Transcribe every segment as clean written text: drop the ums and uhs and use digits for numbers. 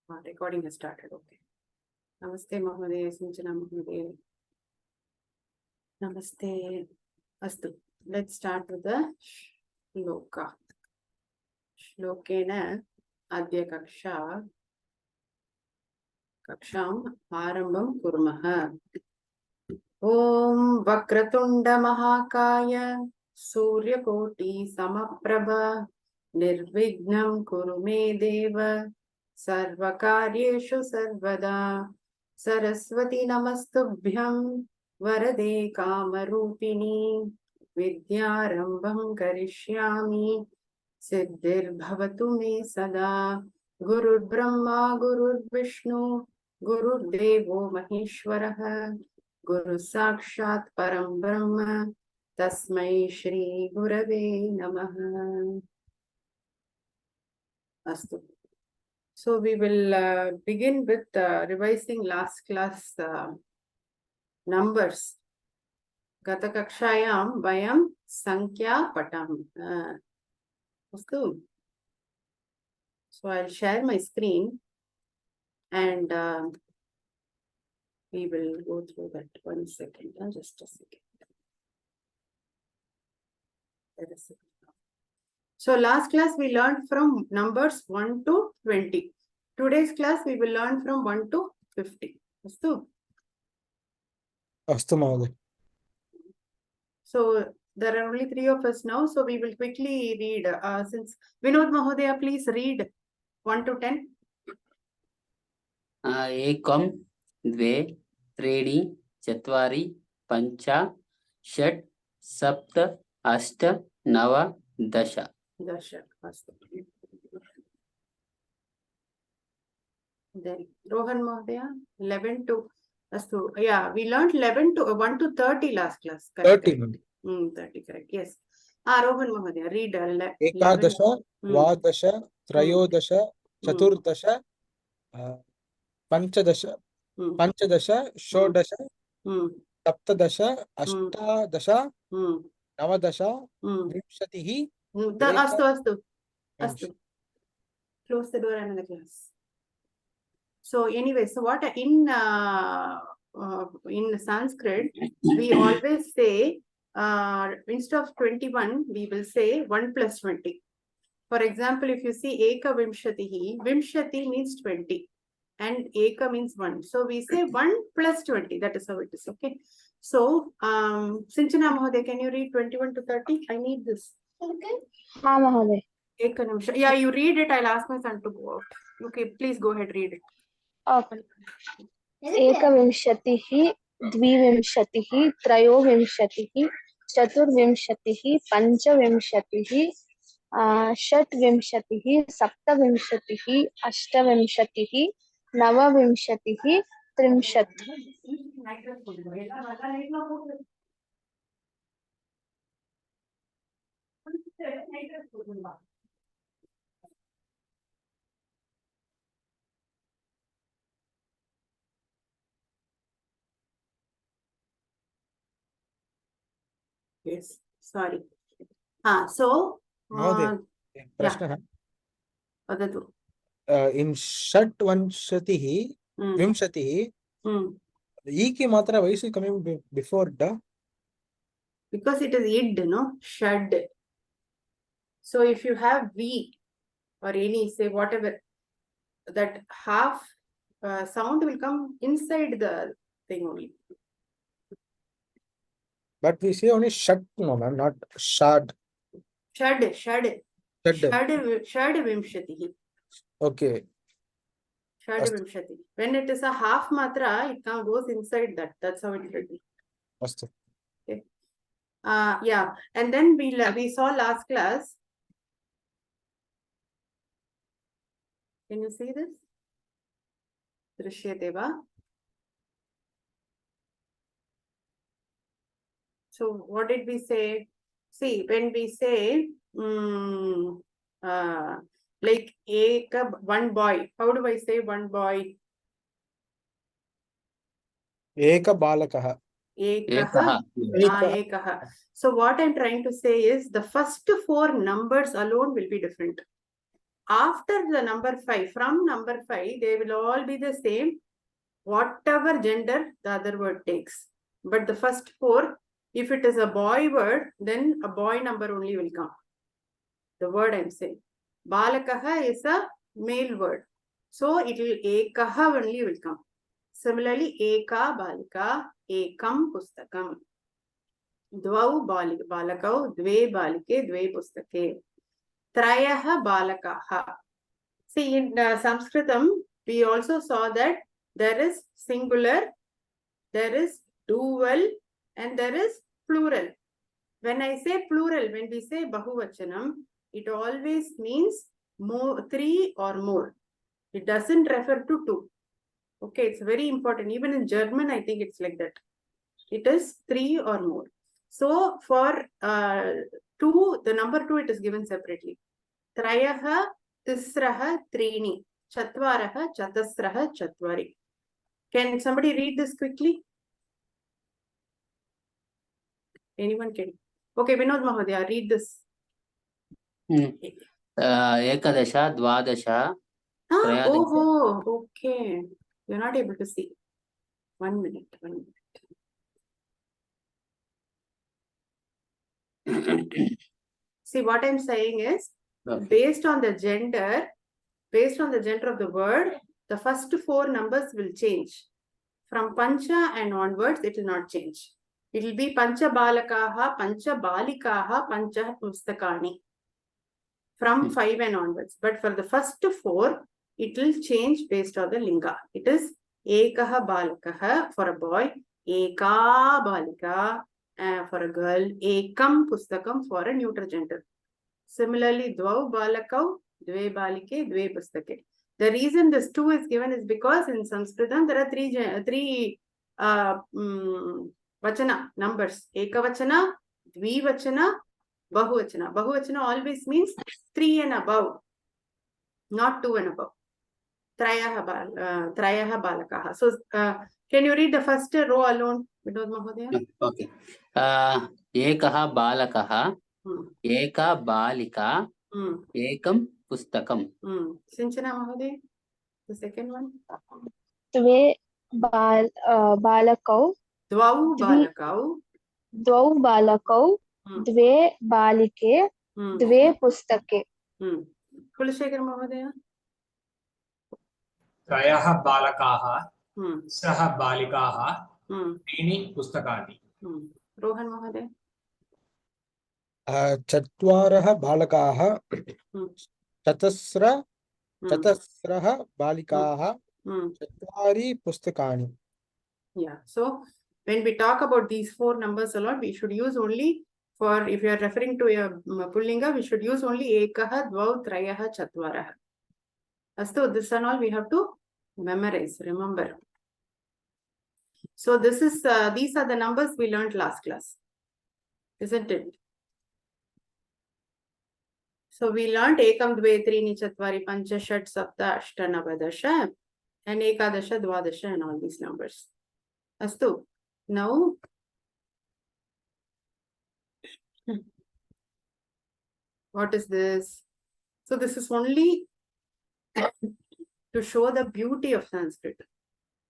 Recording has started. Okay. Namaste, Mahoday, Sinchana Mahoday. Namaste. Astu. Let's start with the shloka. Shlokena Adya Kaksham Arambam Kurmaha. Om Vakratunda Mahakaya Surya Koti Samaprabha Nirvignam Kurume Deva Sarvakaryeshu Sarvada Saraswati Namastubhyam Varade Kamarupini Vidyarambham Karishyami Siddhir Bhavatu Me Sada Gurur Brahma Gurur Vishnu Gurur Devo Maheshwaraha Guru Sakshat Param Brahma Tasmai Shri Gurave Namaha. Astu. So we will begin with revising last class numbers. Gata Kakshayam Vayam Sankhya Patam. Astu. So I'll share my screen and we will go through that. 1 second. Just a second. So last class we learned from numbers 1 to 20. Today's class we will learn from 1 to 50. Astu? Astu Mahoday. So there are only 3 of us now. So we will quickly read. Since Vinod Mahodaya, please read 1 to 10. Ekam, Dve, Tredi, Chatvari, Pancha, Shat, Sapta, Ashta, Nava, Dasha. Dasha. Astu. Then Rohan Mahodaya, 11 to Astu. Yeah, we learned 11 to 1 to 30 last class. Correct, 30. correct. 30, correct. Yes. Rohan Mahodaya, read 11. Ekadasha, Dvadasha, Trayodasha, Chaturdasha, Panchadasha, Panchadasha, Shodasha, Saptadasha, Ashtadasha, Navadasha, Vimshatihi. Astu. Close the door and another class. So anyway, so what in Sanskrit we always say instead of 21 we will say 1 plus 20. For example, if you see Eka Vimshatihi, Vimshati means 20 and Eka means 1. So we say 1 plus 20. That is how it is. Okay. So Sinchana Mahoday, can you read 21 to 30? I need this. Okay. Mahoday. Eka Nimsha. Yeah, you read it. I'll ask my son to go out. Okay, please go ahead, read it. Okay. एकविंशतिः द्विविंशतिः त्रयोविंशतिः चतुर्विंशतिः पञ्चविंशतिः षट्विंशतिः सप्तविंशतिः अष्टविंशतिः नवविंशतिः 30. Yes, sorry. So Mahoday, Prashna. Vadatu. In Shatvanshatihi, Vimshatihi, E ki matra, why is it coming before da? Because it is id, no? Shad. So if you have V or any, say whatever, that half sound will come inside the thing only. But we say only Shat, no ma'am, not Shad. Shad. Shad. Vimshatihi. Okay. Shad Vimshati. When it is a half matra, it goes inside that. That's how it will be. Astu. Okay. Yeah. And then we saw last class. Can you see this? Drishyateva. So what did we say? See, when we say like one boy, how do I say one boy? Eka balakaha. Ekaha. So what I'm trying to say is the first 4 numbers alone will be different. After the number 5, from number 5, they will all be the same, whatever gender the other word takes. But the first 4, if it is a boy word, then a boy number only will come. The word I'm saying. Balakaha is a male word. So it will ekaha only will come. Similarly, eka balika, ekam pustakam. Dvau balakau, dve balike, dve pustake. Trayaha balakaha. See, in Sanskritam, we also saw that there is singular, there is dual, and there is plural. When I say plural, when we say bahuvachanam, it always means more, 3 or more. It doesn't refer to 2. Okay, it's very important. Even in German, I think it's like that. It is 3 or more. So for 2, the number 2, it is given separately. Trayaha, tisraha, trini, chatvaraha, chatasraha, chatvari. Can somebody read this quickly? Anyone can? Okay, Vinod Mahodaya, read this. Ekadasha, Dvadasha, Trayadasha. Oh, okay. You're not able to see. 1 minute, 1 minute. See, what I'm saying is, based on the gender of the word, the first 4 numbers will change. From Pancha and onwards, it will not change. It will be Pancha Balakaha, Pancha Balikaha, Pancha Pustakani. From 5 and onwards. But for the first 4, it will change based on the linga. It is Ekaha Balakaha for a boy, Eka Balika for a girl, Ekam Pustakam for a neuter gender. Similarly, Dvau Balakau, Dve Balike, Dve Pustake. The reason this 2 is given is because in Sanskritam there are 3 vachana numbers. Ekavachana, Dvivachana, Bahuvachana. Bahuvachana always means 3 and above, not 2 and above. Trayaha Balakaha. So, can you read the first row alone, Vinod Mahodaya? Okay. Ekaha Balakaha, Eka Balika, Ekam Pustakam. Sinchana Mahodaya, the second one. Dve balakau. Dvau Balakau. Dvau balakau. Dve balike. Dve pustake. Kulashekar Mahodaya. त्रयः बालकाः तिस्रः बालिकाः त्रीणि पुस्तकानि Rohan Mahodaya. चत्वारः बालकाः चतस्रः बालिकाः चत्वारि पुस्तकानि. Yeah. So when we talk about these 4 numbers a lot, we should use only for, if you are referring to a pullinga, we should use only ekaha, dvau, trayaha, chatvaraha. Astu, this and all we have to memorize, remember. So this is, these are the numbers we learned last class, isn't it? So we learned ekam, dve, trini, chatvari, pancha, shat, sapta, ashta, navadasha, and ekadasha, dvadasha, and all these numbers. Astu. Now, what is this? So this is only to show the beauty of Sanskrit.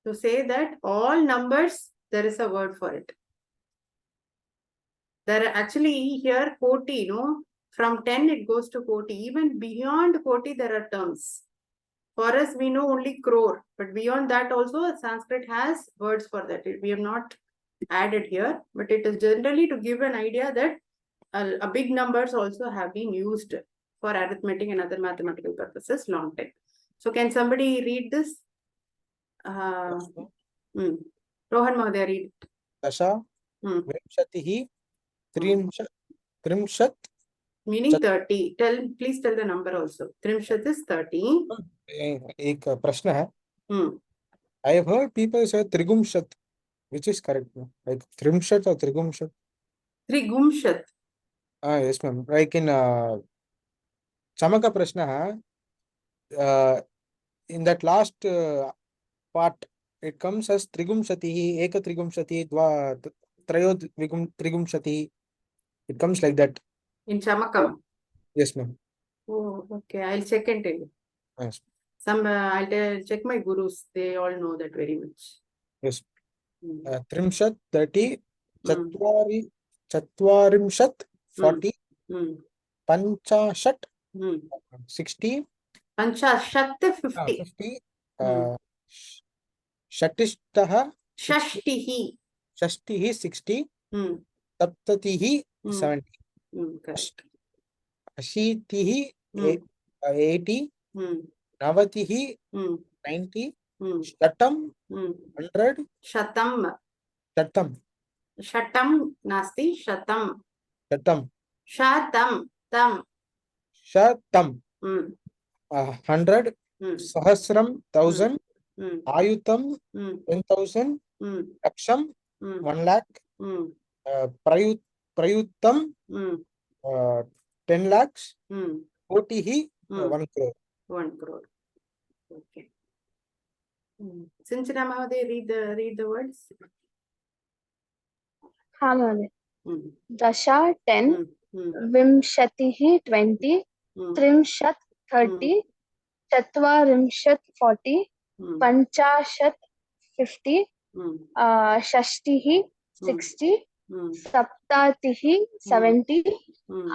To say that all numbers, there is a word for it. There are actually here koti, from 10 it goes to koti. Even beyond koti, there are terms. For us, we know only crore, but beyond that also, Sanskrit has words for that. We have not added here, but it is generally to give an idea that a big numbers also have been used for arithmetic and other mathematical purposes long time. So can somebody read this? Rohan Mahodaya, read it. Dasha, Vimshatihi, Trimshat. Meaning 30. Please tell the number also. Trimshat is 30. एक प्रश्न है. I have heard people say Trigumshat, which is correct, like Trimshat or Trigumshat? Trigumshat. Yes, ma'am. Like in Chamaka Prashna, in that last part, it comes as Trigumshati, Eka Trigumshati, Trayo Trigumshati. It comes like that. In Chamakam. Yes, ma'am. Oh, okay. I'll check and tell you. Yes. I'll check my gurus. They all know that very much. Yes. Hmm. 30, 30, Hmm. चत्वारिंशत्, 40, Hmm. 50, Hmm. 60, Panchashat 50. 50, Hmm. षटिष्ठः, 60, Shashtihi. षष्टिः, 60, Hmm. सप्ततिः, Hmm. 70, Correct. अशीतिः, Hmm. 80, Hmm. नवतिः, Hmm. 90, Hmm. शतं, Hmm. 100, Shatam. शतं, Shatam nasti. Shatam. शतं, Shatam. Tam. शतं, Hmm. 100, Hmm. सहस्रं, 1000, Hmm. आयुतं, Hmm. 10,000, Hmm. लक्षं, Hmm. 1 lakh, Hmm. प्रयुक्तं, Hmm. 10 lakhs, Hmm. कोटिः, Hmm. 1 crore. 1 crore. Okay. Sinchana Mahoday, read the words. हाँ महोदय। Hmm. दश 10, Hmm. Hmm. विंशतिः 20, Hmm. त्रिंशत् 30, चत्वारिंशत् 40, Hmm. पञ्चाशत् 50, Hmm. षष्टिः 60, Hmm. सप्ततिः 70, Hmm.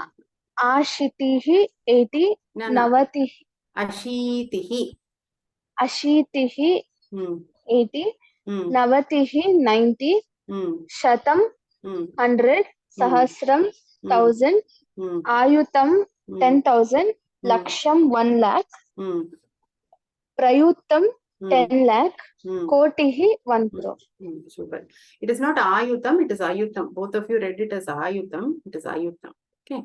आशीतिः 80, No, no. नवतिः Ashitihi. अशीतिः Hmm. 80, Hmm. नवतिः 90, Hmm. शतं Hmm. 100, सहस्रं 1000, Hmm. आयुतं Hmm. 10,000, लक्षं 1 lakh, Hmm. प्रयुक्तं Hmm. 10 lakh, Hmm. कोटिः 1 crore. Super. It is not Ayutam, it is Ayutam. Both of you read it as Ayutam. It is Ayutam. Okay.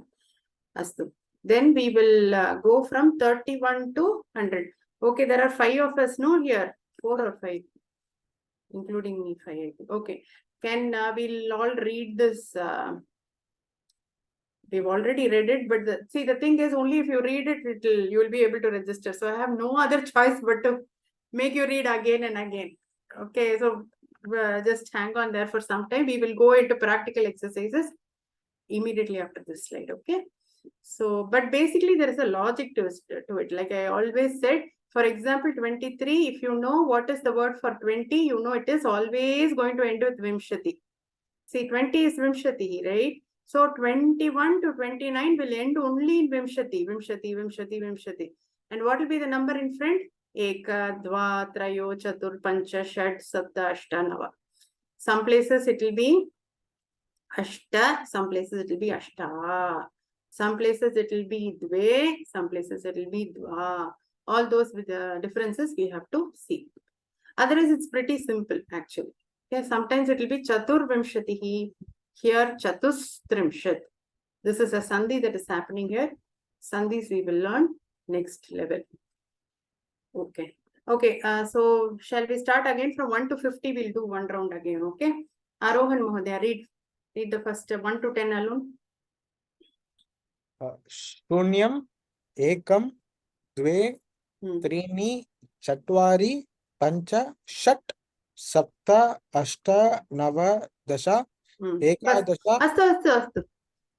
Astu. Then we will go from 31 to 100. Okay, there are 5 of us, no, here? 4 or 5, including me, 5. I think. Okay. Can we'll all read this? We've already read it, but see, the thing is, only if you read it, you will be able to register. So I have no other choice but to make you read again and again. Okay, so just hang on there for some time. We will go into practical exercises immediately after this slide. Okay. So, but basically there is a logic to it. Like I always said, for example, 23, if you know what is the word for 20, you know it is always going to end with Vimshati. See, 20 is Vimshati, right? So 21 to 29 will end only in Vimshati, Vimshati, Vimshati, Vimshati. And what will be the number in front? Eka, Dva, Trayo, Chatur, Pancha, Shat, Sapta, Ashta, Nava. Some places it will be Ashta, some places it will be Ashta. Some places it will be Dve, some places it will be Dva. All those with the differences we have to see. Otherwise, it's pretty simple actually. Okay, sometimes it will be Chatur Vimshatihi. Here, Chatustrimshat. This is a Sandhi that is happening here. Sandhis we will learn next level. Okay. Okay, so shall we start again from 1 to 50? We'll do one round again, okay? Arohan Mahodaya, read the first 1 to 10 alone. शून्यम्, एकं, द्वे, त्रीणि, चत्वारि, पञ्च, षट्, सप्त, अष्ट, नव, दश, एकादश. अस्तु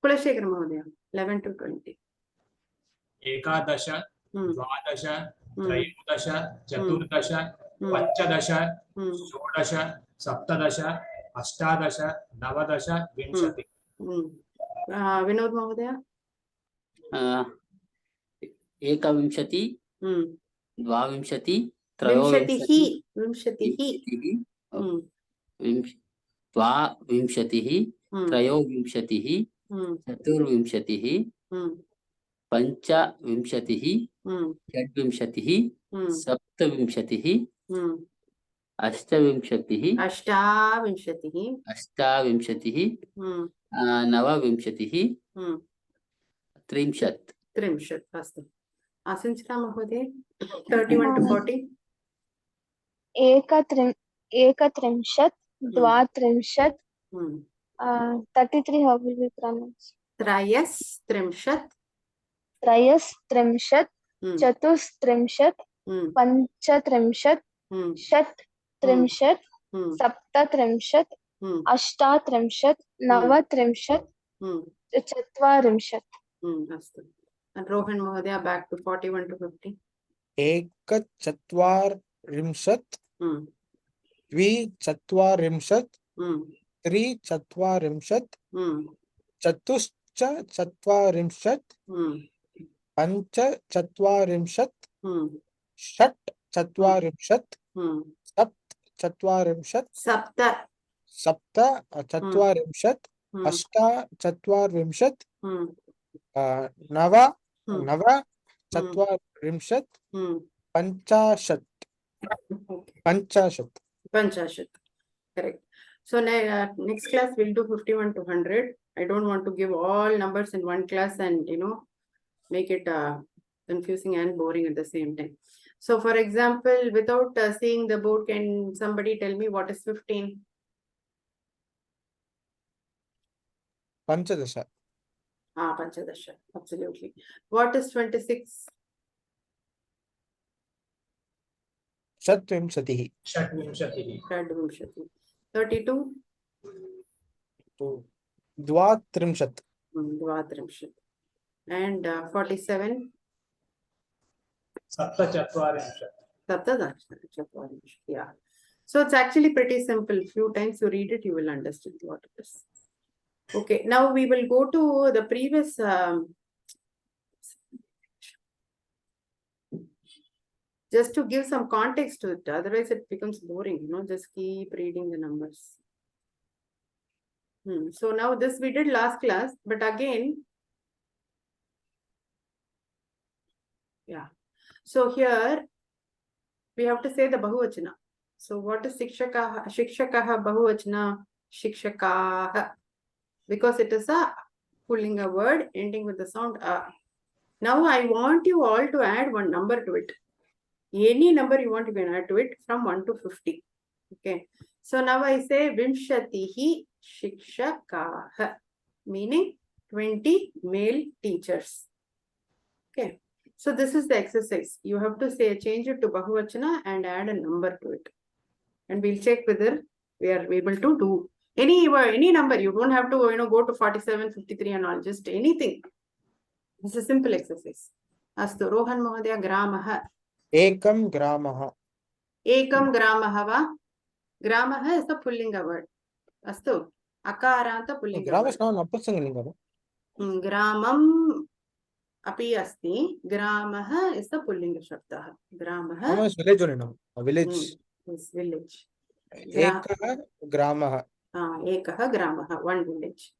कुलशेखर महोदय 11 to 20. एकादश, द्वादश, त्रयोदश, चतुर्दश, पञ्चदश, षोडश, सप्तदश, अष्टादश, नवदश, विंशति. विनोद महोदय. एकविंशति, द्वाविंशति, विंशतिः, द्वाविंशतिः, त्रयोविंशतिः, चतुर्विंशतिः, पञ्चविंशतिः, षड्विंशतिः, सप्तविंशतिः, अष्टाविंशतिः, नवविंशतिः, त्रिंशत्. अस्तु. Sinchana Mahoday 31 to 40. एकत्रिंशत्, द्वात्रिंशत्, 33 how will we pronounce? त्रयस्त्रिंशत्, त्रयस्त्रिंशत्, चतुस्त्रिंशत्, पञ्चत्रिंशत्, षट्त्रिंशत्, सप्तत्रिंशत्, अष्टात्रिंशत्, नवत्रिंशत्, चत्वारिंशत्. अस्तु. And Rohan Mahodaya, back to 41 to 50. एकचत्वारिंशत् द्विचत्वारिंशत् त्रिचत्वारिंशत् चतुश्चत्वारिंशत् पञ्चचत्वारिंशत् षट्चत्वारिंशत् सप्तचत्वारिंशत् सप्तचत्वारिंशत् अष्टचत्वारिंशत् नवचत्वारिंशत् पञ्चाशत् पञ्चाशत् Panchashat. Correct. So next class we'll do 51 to 100. I don't want to give all numbers in one class and make it confusing and boring at the same time. So for example, without seeing the board, can somebody tell me what is 15? पञ्चदश Panchadasha. Absolutely. What is 26? षट्विंशतिः षट्विंशतिः Shadvimshati. 32? द्वात्रिंशत् Dvatrimshat. And 47? सप्तचत्वारिंशत् Saptadasha. Yeah. So it's actually pretty simple. Few times you read it, you will understand what it is. Okay, now we will go to the previous just to give some context to it, otherwise it becomes boring, just keep reading the numbers. So now this we did last class, but again, yeah. So here we have to say the Bahuvachana. So what is Shikshakaha? Shikshakaha Bahuvachana, Shikshakaha. Because it is a pulling a word ending with the sound a. Now I want you all to add one number to it. Any number you want to add to it from 1 to 50. Okay. So now I say Vimshatihi Shikshakaha, meaning 20 male teachers. Okay. So this is the exercise. You have to say change it to Bahuvachana and add a number to it. And we'll check whether we are able to do any number. You don't have to go to 47, 53 and all, just anything. This is a simple exercise. Astu Rohan Mahodaya Gramaha. एकं ग्रामः Ekam Gramaha va. Gramaha is the pullinga word. Astu. Akaranta pullinga ग्राम word. Is not नपुंसकलिङ्गम् Gramam api asti. Gramaha is the pullinga shabdaha. Gramaha is village only now village is village. एकः ग्रामः Ekaha Gramaha, one village.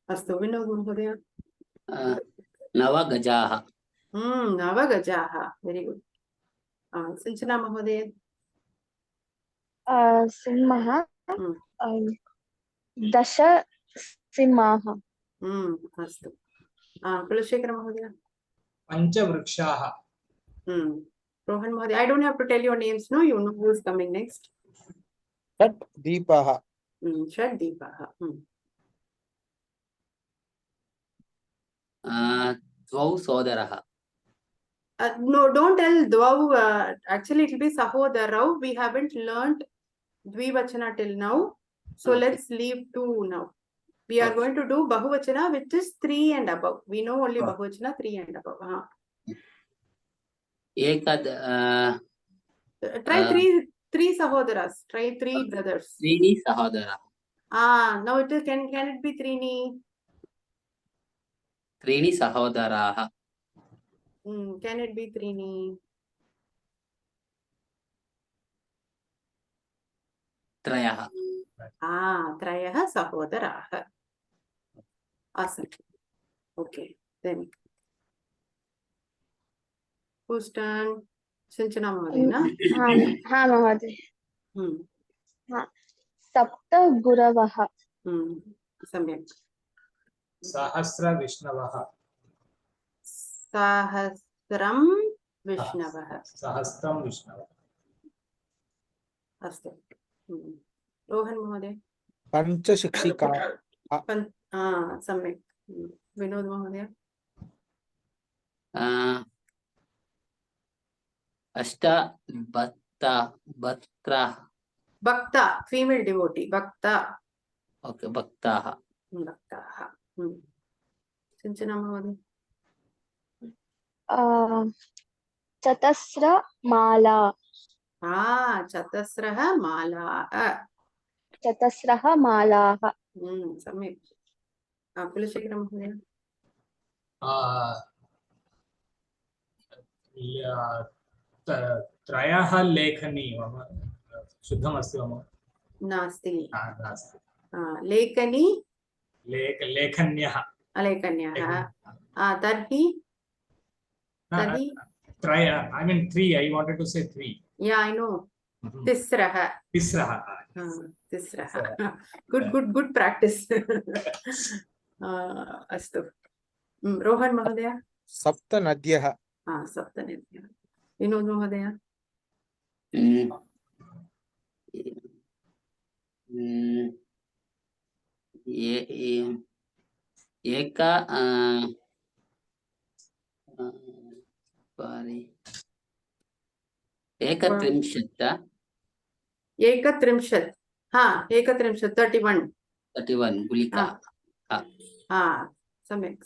Astu Vinod Mahodaya. नवगजाः Navagajaha. Very good. Sinchana Mahodaya. सिंहः दश सिंहाः Astu. Kulashekara Mahodaya. पञ्चवृक्षाः Rohan Mahodaya. I don't have to tell your names, no? You know who is coming next. षट् दीपः Shad Deepaha. द्वौ सोदरः No, don't tell Dvau. Actually, it will be Sahodarau. We haven't learned Dvivachana till now. So Okay. let's leave 2 now. We are going to do Bahuvachana, which is 3 and above. We know only Bahuvachana 3 and above. Try three Sahodaras. Try 3 brothers. त्रीणि सहोदरः Now it is can it be Trini? त्रीणि सहोदराः Can it be Trini? त्रयः Trayaha Sahodaraha. Awesome. Okay, then. Whose turn? Sinchana Mahodaya, हा महोदय na? सप्त गुरवः Samyak. सहस्रविष्णवः Sahasram Vishnavah. सहस्रं विष्णवः Astu. Rohan Mahodaya. पञ्चशिक्षिका Samyak. Vinod Mahodaya. अष्ट भक्ताः Bhakta, female devotee. Bhakta. Okay भक्ताः Bhaktaha. Sinchana Mahodaya. चतस्रमाला चतस्रः मालाः चतस्रः मालाः सम्यक् कुलशेखरं महोदय त्रयः लेखनी मम शुद्धमस्ति मम नास्ति नास्ति लेखनी लेखन्यः लेखन्यः तर्हि तर्हि त्रय I mean three I wanted to say three yeah I know तिस्रः तिस्रः तिस्रः good practice अस्तु रोहन् महोदय सप्त नद्यः सप्तनद्यः विनोद महोदय एका एकत्रिंशत् एकत्रिंशत् एकत्रिंशत् 31 गुलिका सम्यक्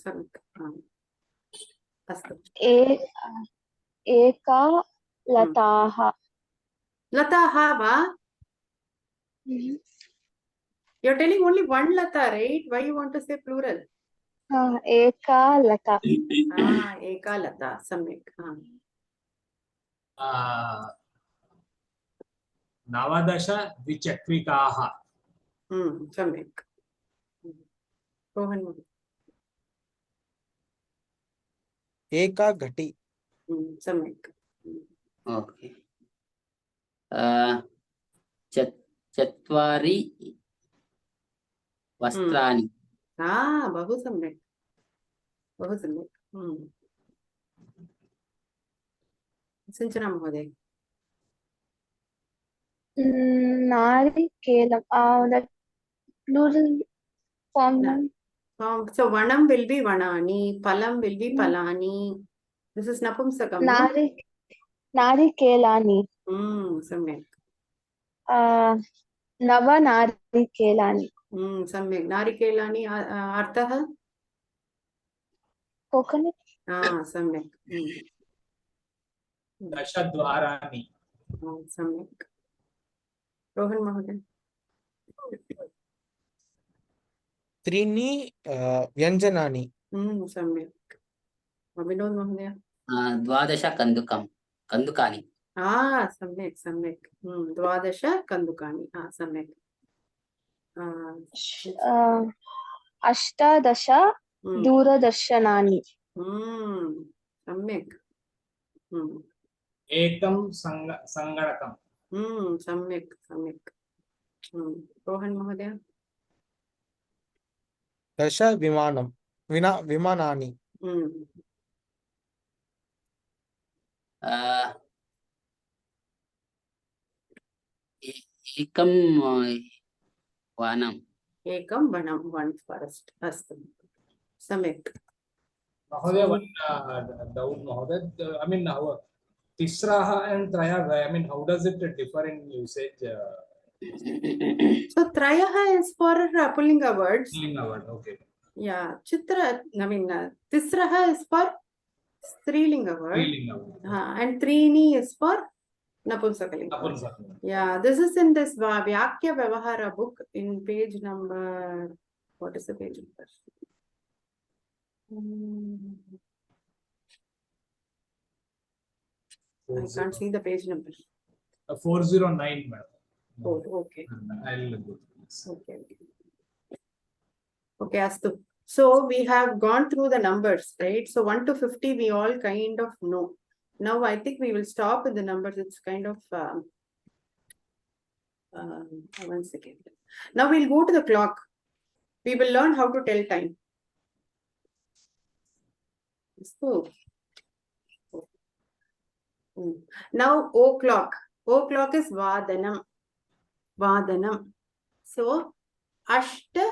अस्तु एका लताः लताः वा you're telling only one lata right why you want to say plural एका लता एका लता सम्यक् नवदश द्विचक्रिकाः सम्यक् रोहन् एका घटी सम्यक् ओके चत्वारि वस्त्राणि बहु सम्यक् सिञ्चना महोदय नारिकेलं plural form so vanam will be vanani palam will be palani this is napumsakam नारिकेलानि सम्यक् नवनारिकेलानि सम्यक् नारिकेलानि अर्थः कोकोनट् सम्यक् दशद्वाराणि सम्यक् रोहन् महोदय त्रीणि व्यञ्जनानि सम्यक् विनोद महोदय 12 कन्दुकानि सम्यक् 12 कन्दुकानि सम्यक् 18 दूरदर्शनानि सम्यक् एकं सङ्गणकं सम्यक् रोहन् महोदय 10 विमानानि एकं वनं one forest अस्तु सम्यक् महोदय one doubt महोदय I mean तिस्रः and त्रयः I mean how does it differ in usage so त्रयः is for pullinga words okay yeah chitra I mean tisrah is for strilinga word and trini is for napumsakalinga yeah this is in this vyakya vyavahara book in page number what is the page number I can't see the page number 409 madam okay I'll go okay astu so we have gone through the numbers right so 1 to 50 we all kind of know now I think we will stop with the numbers it's kind of 1 second now we'll go to the clock we will learn how to tell time so now o'clock is vadanam so ashta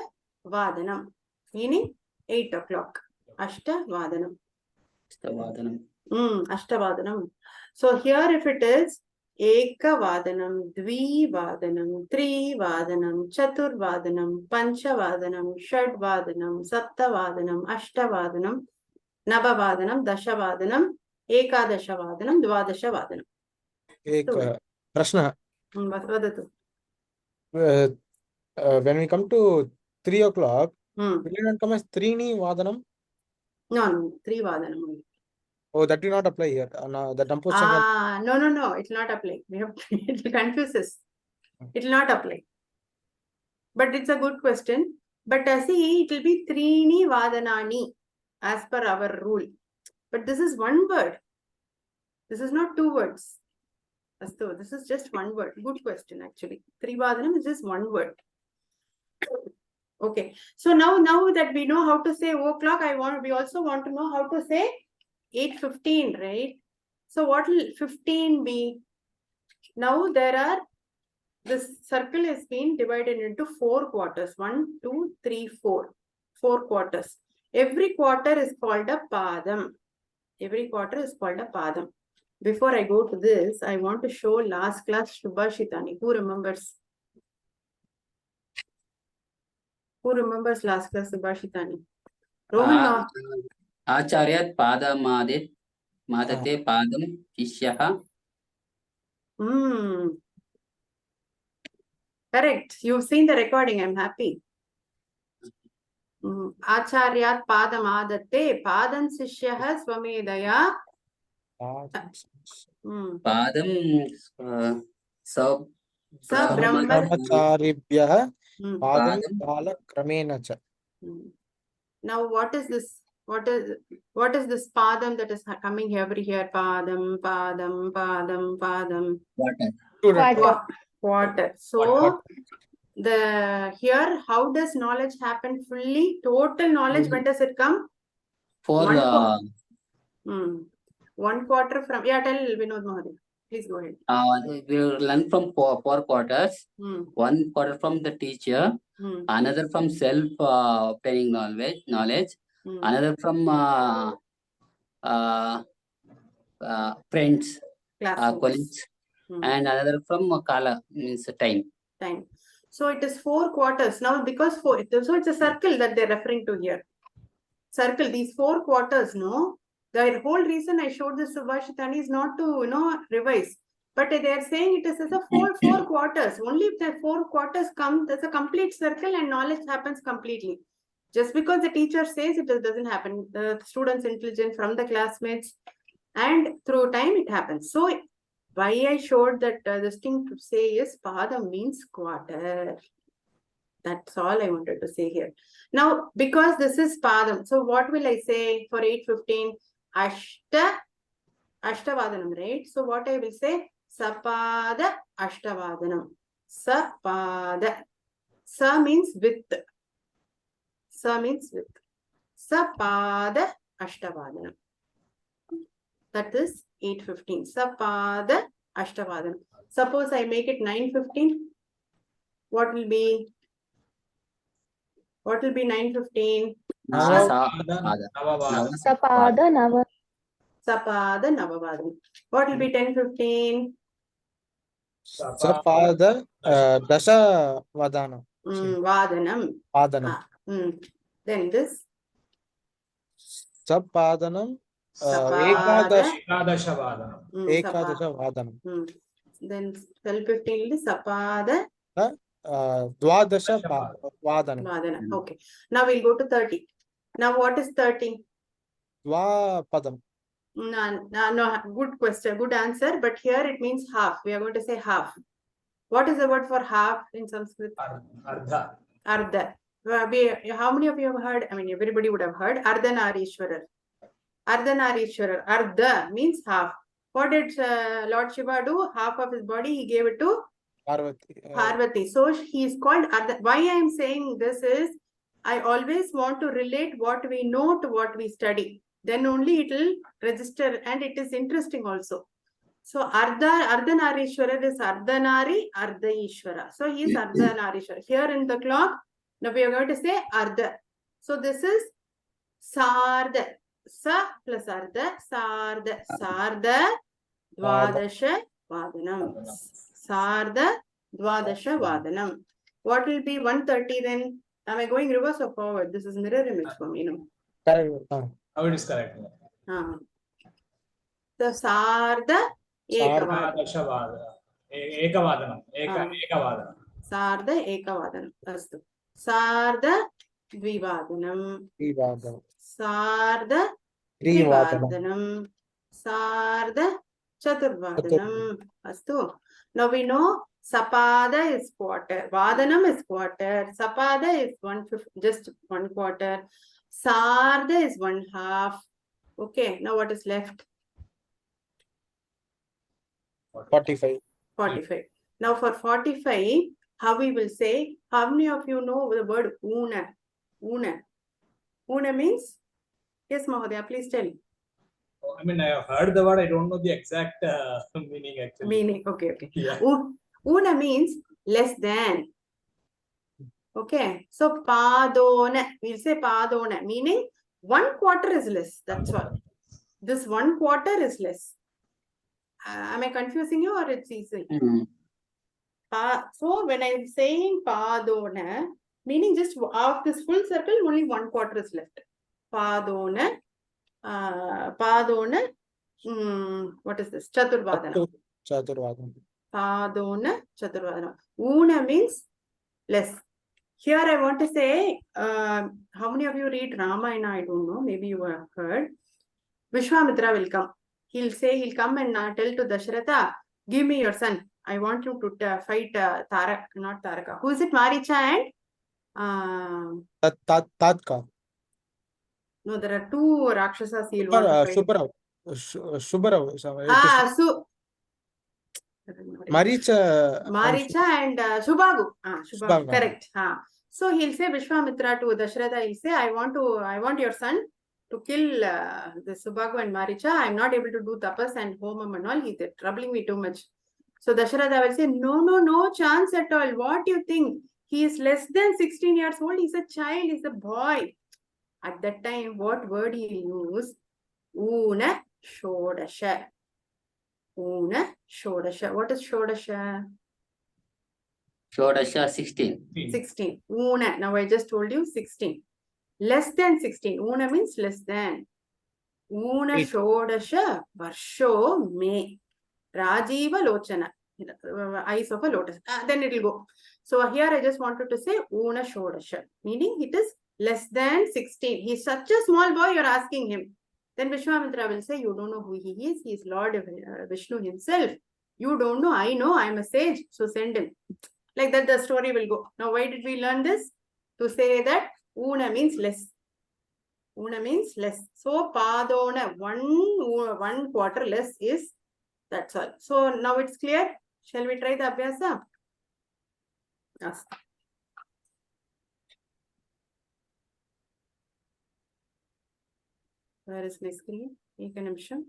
vadanam meaning 8 o'clock ashta vadanam ashtavadanam so here if it is ekavadanam dvivadanam trivadanam chaturvadanam panchavadanam षड्वादनम सप्तवादनम अष्टवादनम Navavadanam, Dashavadanam, Ekadashavadanam, Dvadashavadanam. एक प्रश्न. Vadatu. When we come to 3 o'clock, Hmm. will it not come as Trini Vadanam? No, Trivadanam only. Oh, that will not apply here. The composition. No, it will not apply. We have it will confuse us. It will not apply. But it's a good question. But see, it will be Trini Vadanani as per our rule. But this is one word. This is not 2 words. Astu, this is just one word. Good question, actually. Trivadanam is just one word. Okay. So now that we know how to say o'clock, we also want to know how to say 8:15, right? So what will 15 be? Now this circle has been divided into 4 quarters. 1, 2, 3, 4. 4 quarters. Every quarter is called a padam. Every quarter is called a padam. Before I go to this, I want to show last class Shubhashitani. Who remembers? Who remembers last class Subhashitani? Rohan, no. Acharyat Padamade Madate Padam Shishyaha. Correct. You've seen the recording. I'm happy. Acharyat Padam Adate Padam Shishyaha Swamedaya. Padam Brahmacharibhyah Padam Kala Kramena cha. Now, what is this? What is this padam that is coming every here? Padam, padam, padam, padam. Water. So here, how does knowledge happen fully? Total knowledge, when does it come? For 1 quarter from, tell Vinod Mahadev. Please go ahead. We learn from 4 quarters. 1 quarter from the teacher, another from self obtaining knowledge, another from friends, colleagues, and another from kala, means time. So it is 4 quarters now, because so it's a circle that they're referring to here. Circle, these 4 quarters, no. The whole reason I showed this Subhashitani is not to revise, but they are saying it is as a 4 quarters. Only if the 4 quarters come, there's a complete circle and knowledge happens completely. Just because the teacher says it doesn't happen. The students intelligent from the classmates, and through time it happens. So why I showed that this thing to say is Padam means quarter. That's all I wanted to say here. Now, because this is Padam, so what will I say for 8:15? Ashtavadanam, right? So what I will say? Sapada Ashtavadanam. Sapada. Sa means with. Sa means with. Sapada Ashtavadanam. That is 8:15. Sapada Ashtavadanam. Suppose I make it 9:15. What will be? What will be 9:15? Sapada Nava. Sapada Navavadanam. What will be 10:15? Sapada Dasha Vadanam. Vadanam. Then this. Sapadanam Ekadasha Vadanam. Ekadasha Vadanam. Then 12:15 is Sapada Dvadasha Vadanam. Okay. Now we'll go to 30. Now what is 30? Dvapadam. No, good question, good answer. But here it means half. We are going to say half. What is the word for half in Sanskrit? Ardha. Ardha. How many of you have heard? I mean, everybody would have heard Ardhanarishwarar. Ardhanarishwarar. Ardha means half. What did Lord Shiva do? Half of his body he gave it to Parvati. So he is called Ardha. Why I am saying this is, I always want to relate what we know to what we study. Then only it will register, and it is interesting also. So Ardhanarishwara is Ardhanari, Ardhaishwara. So he is Ardhanarishwara. Here in the clock, now we are going to say Ardha. So this is Sardha. Sa plus Ardha, Sardha. Sardha Dvadasha Vadanam. Sardha Dvadasha Vadanam. What will be 1:30 then? Am I going reverse or forward? This is mirror image for me, no? Correct. How it is correct? So Sarda Ekavadana. Dashavadana. Ekavadana. Ekavadana. Sarda Ekavadanam. Astu. Sarda Dvivadanam. Trivadana. Sarda Trivadana. Trivadanam. Sarda Chaturvadanam. Astu. Now we know Sapada is quarter. Vadanam is quarter. Sapada is 1/5, just 1/4. Sarda is 1/2. Okay. Now what is left? 45. 45. Now for 45, how we will say, how many of you know the word una? Una. Una means? Yes, Mahodaya, please tell. I mean, I have heard the word. I don't know the exact meaning actually. Meaning, okay. Yeah. Una means less than. Okay. So padona, we'll say padona, meaning 1/4 is less. That's all. This 1/4 is less. Am I confusing you or it's easy? So when I'm saying padona, meaning just of this full circle, only 1/4 is left. Padona, padona, what is this? Chaturvadana. Chaturvadana. Padona, Chaturvadana. Una means less. Here I want to say, how many of you read Ramayana? I don't know. Maybe you have heard. Vishwamitra will come. He'll come and tell to Dasharatha, give me your son. I want you to fight Tarak, not Taraka. Who is it? Maricha and Tatka. no, there are two Rakshasas he'll want to fight. Subarav. Subarav. Maricha. Maricha and Shubhagu. Shubhagu. Shubhagu. Correct. So he'll say Vishwamitra to Dasharatha, he'll say, I want your son to kill the Shubhagu and Maricha. I'm not able to do tapas and homam and all. He's troubling me too much. So Dasharatha will say, no chance at all. What do you think? He is less than 16 years old. He's a child. He's a boy. At that time, what word he used? Una Shodasha. Una Shodasha. What is Shodasha? Shodasha 16. 16. Una. Now I just told you 16. Less than 16. Una means less than. Una Shodasha Varsho Me. Rajiva Lochana. Eyes of a lotus. Then it will go. So here I just wanted to say Una Shodasha. Meaning it is less than 16. He's such a small boy, you're asking him. Then Vishwamitra will say, you don't know who he is. He is Lord Vishnu himself. You don't know. I know. I'm a sage. So send him. Like that the story will go. Now why did we learn this? To say that Una means less. Una means less. So Padona, 1/4 less is, that's all. So now it's clear. Shall we try the Abhyasa? Yes. Where is my screen? Eka nimisham.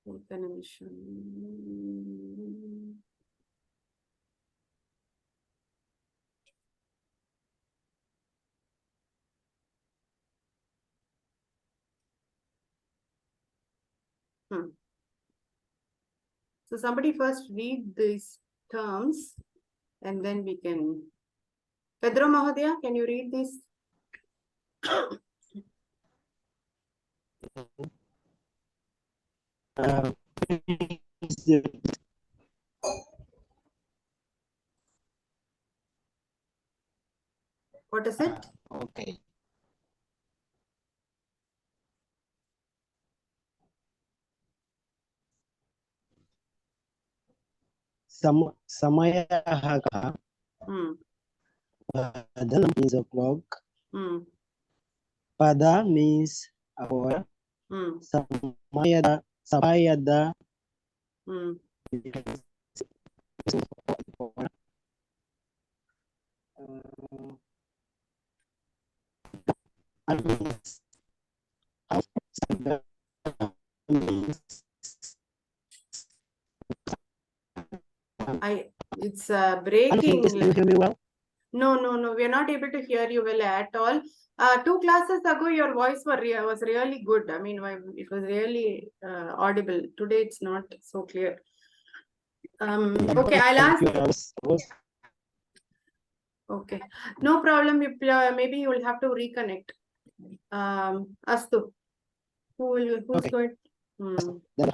Eka nimisham. So somebody first read these terms and then we can. Pedro Mahodaya, can you read this? What is it? Okay. Samayah ka. Vadanam means o'clock. Pada means hour. Samayada. It's breaking. Can you hear me well? No, we are not able to hear you well at all. 2 classes ago, your voice was really good. I mean, it was really audible. Today, it's not so clear. Okay, I'll ask. Okay, no problem. Maybe you will have to reconnect. Astu. Who's Okay. going? Then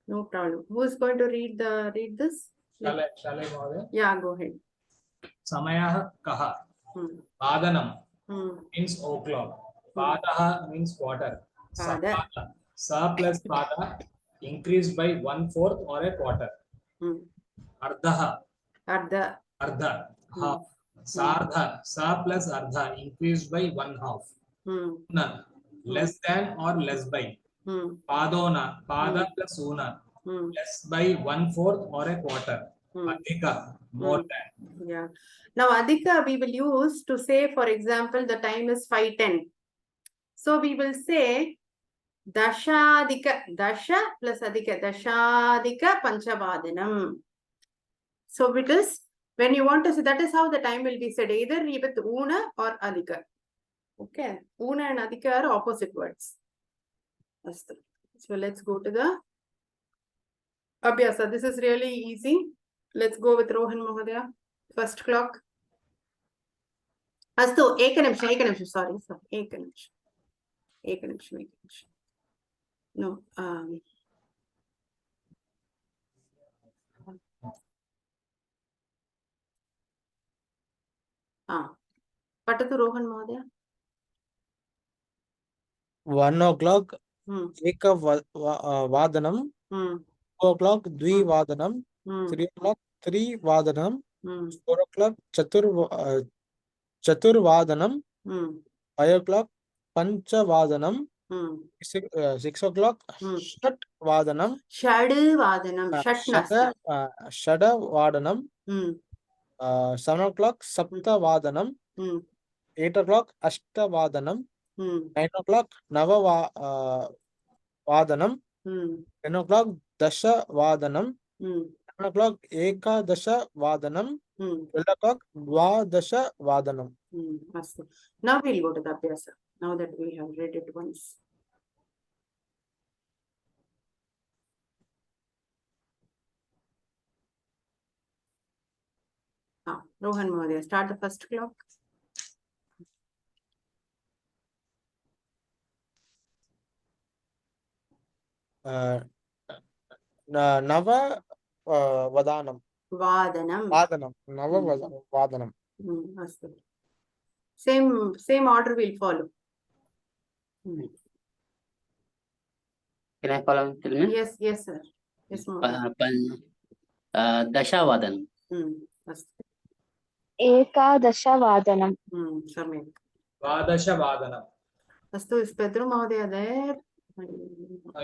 No problem. Who's going to read this? Shall I Mahoday? Yeah, go ahead. Samayah kaha. Padanam means o'clock. Padaha means quarter. Pada. Sapada. Sa plus pada increased by 1/4 or a quarter. Ardha. Ardha. Ardha. Half. Sardha. Sa plus ardha increased by 1/2. Una. Less than or less by. Padona. Pada plus una. Less by 1/4 or a quarter. Adhika. More than. Yeah. Now, Adhika we will use to say, for example, the time is 5:10. So we will say Dashadika. Dasha plus Adhika. Dashadika Panchavadinam. So it is, when you want to say, that is how the time will be said, either with Una or Adhika. Okay. Una and Adhika are opposite words. So let's go to the Abhyasa. This is really easy. Let's go with Rohan Mahodaya. First clock. Astu, Ekanimsham, sorry, Ekanimsham. No, Patatu Rohan Mahodaya. 1 o'clock Vadanam, 2 o'clock Dvivadanam, 3 o'clock Trivadanam, 4 o'clock Chaturvadanam, 5 o'clock Panchavadanam, 6 o'clock Shatvadanam, Shadavadanam, 7 o'clock Saptavadanam, 8 o'clock Ashtavadanam, 9 o'clock Navavadanam, 10 o'clock Dashavadanam, 11 o'clock Ekadashavadanam, 12 o'clock Dvadashavadanam. Now we'll go to the Abhyasa. Now that we have read it once. Rohan Mahodaya, start the first clock. Nava Vadanam. Vadanam. Nava Vadanam. Same order will follow. Can I follow? Yes, sir. Yes, Dashavadanam. Ekadashavadanam. Samyak. Vadashavadanam. Astu, is Pedro Mahodaya there?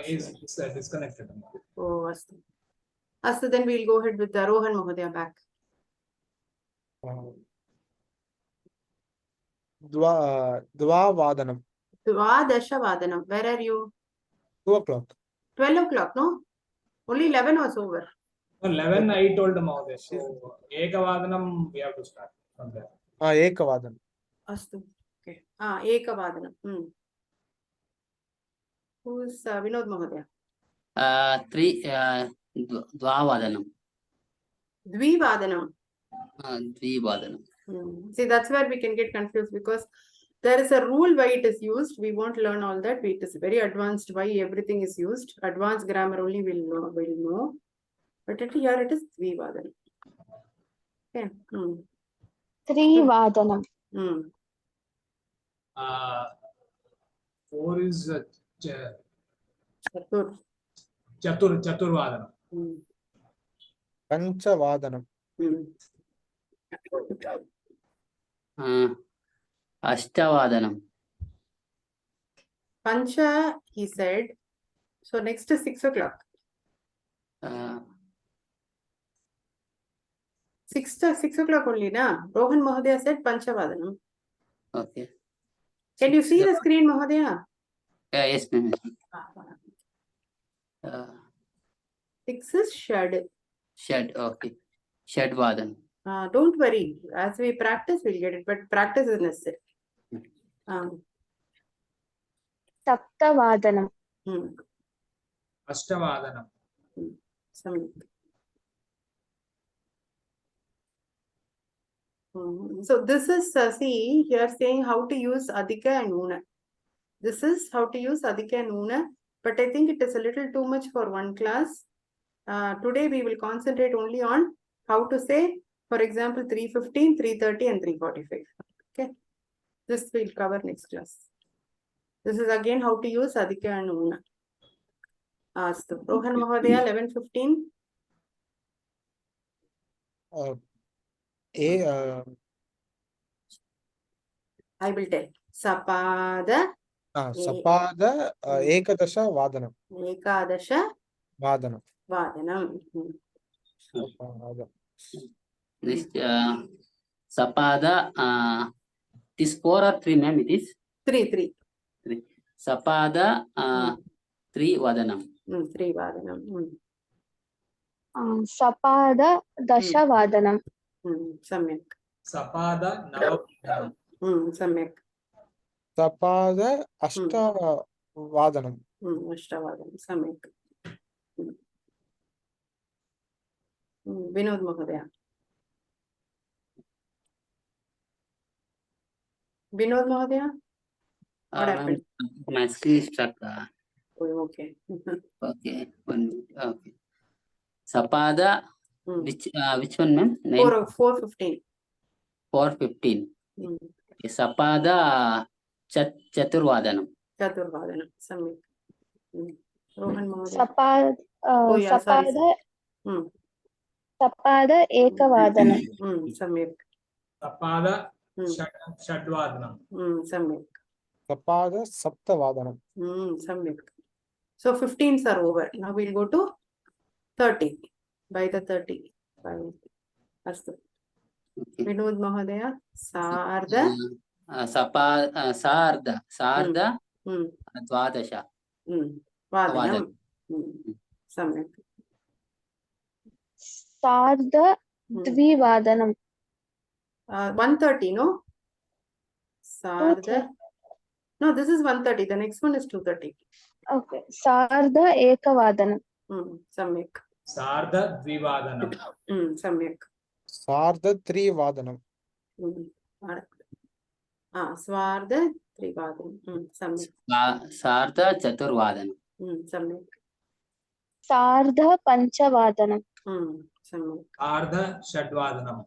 Is disconnected. Oh, Astu. Astu, then we'll go ahead with the Rohan Mahodaya back. Dvavadanam. Dvadashavadanam. Where are you? 2 o'clock. 12 o'clock, no? Only 11 was over. 11 I told them all this. So Ekavadanam we have to start from there. Ekavadanam. Astu. Okay. Ekavadanam. Who's Vinod Mahodaya? 3 Dvavadanam. Dvivadanam. Dvivadanam. See, that's where we can get confused, because there is a rule why it is used. We won't learn all that. It is very advanced why everything is used. Advanced grammar only will know. But here it is Dvivadanam. Okay. Trivadanam. 4 is Chaturvadanam. Panchavadanam. Ashtavadanam. Pancha, he said. So next is 6 o'clock. 6 o'clock only, na? Rohan Mahodaya said Panchavadanam. Okay. Can you see the screen, Mahodaya? Yes, ma'am. 6 is Shad. Shad, okay. Shadvadanam. Don't worry. As we practice, we'll get it. But practice is necessary. Saptavadanam. Ashtavadanam. So this is, see, here saying how to use Adhika and Una. This is how to use Adhika and Una, but I think it is a little too much for one class. Today we will concentrate only on how to say, for example, 315, 330 and 345. Okay. This we'll cover next class. This is again how to use Adhika and Una. Astu. Rohan Mahodaya, 11:15. I will tell. Sapada. Sapada ekadasha vadanam. Ekadasha Vadanam. Vadanam. Next, Sapada, this 4 or 3, ma'am, it is? 3. Sapada, 3 Vadanam. 3 Vadanam. Sapada Dasha Vadanam. Samyak. Sapada Nava. Samyak. Sapada Ashta Vadanam. Ashtavadanam. Samyak. Vinod Mahodaya. Vinod Mahodaya? What happened? My screen is stuck. Oh, okay. Okay, 1 minute. Okay. Sapada, which one, ma'am? 4:15. 4:15. Sapada Chaturvadanam. Chaturvadanam. Samyak. Rohan Mahodaya. Sapada sorry. Sapada Sapada Ekavadanam. Samyak. Sapada Shadvadanam. Samyak. Sapada Sapta Vadanam. Samyak. So 15s are over. Now we'll go to 30. By the 30. Astu. Vinod Mahodaya. Sarda. Sarda Dvadasha. Vadanam. Samyak. Sarda Dvivadanam. 130, no? Sarda. 230. No, this is 130. The next one is 230. Okay. Sarda Ekavadanam. Samyak. Sarda Dvivadanam. Samyak. Sarda Tri Vadanam. Swarda Trivadanam. Samyak. Sarda Chaturvadanam. Samyak. Sarda Panchavadanam. Samyak. Sarda Shadvadanam.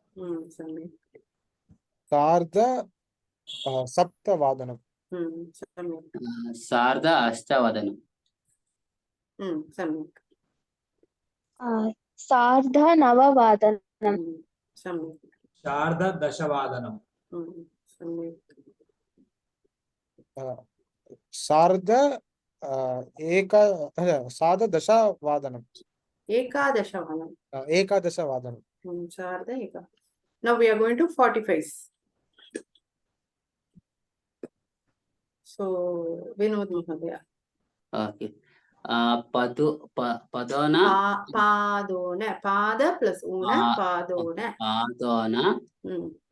Samyak. Sarda Sapta Vadanam. Samyak. Sarda Ashtavadanam. Samyak. Sarda Navavadanam. Samyak. Sharda Dashavadanam. Samyak. Sarda Sarda Dasha Vadanam. Ekadashavanam. Ekadasha Vadanam. Sarda Eka. Now we are going to 45s. So Vinod Mahodaya. Okay. Padona. Padona. Pada plus Una. Padona. Padona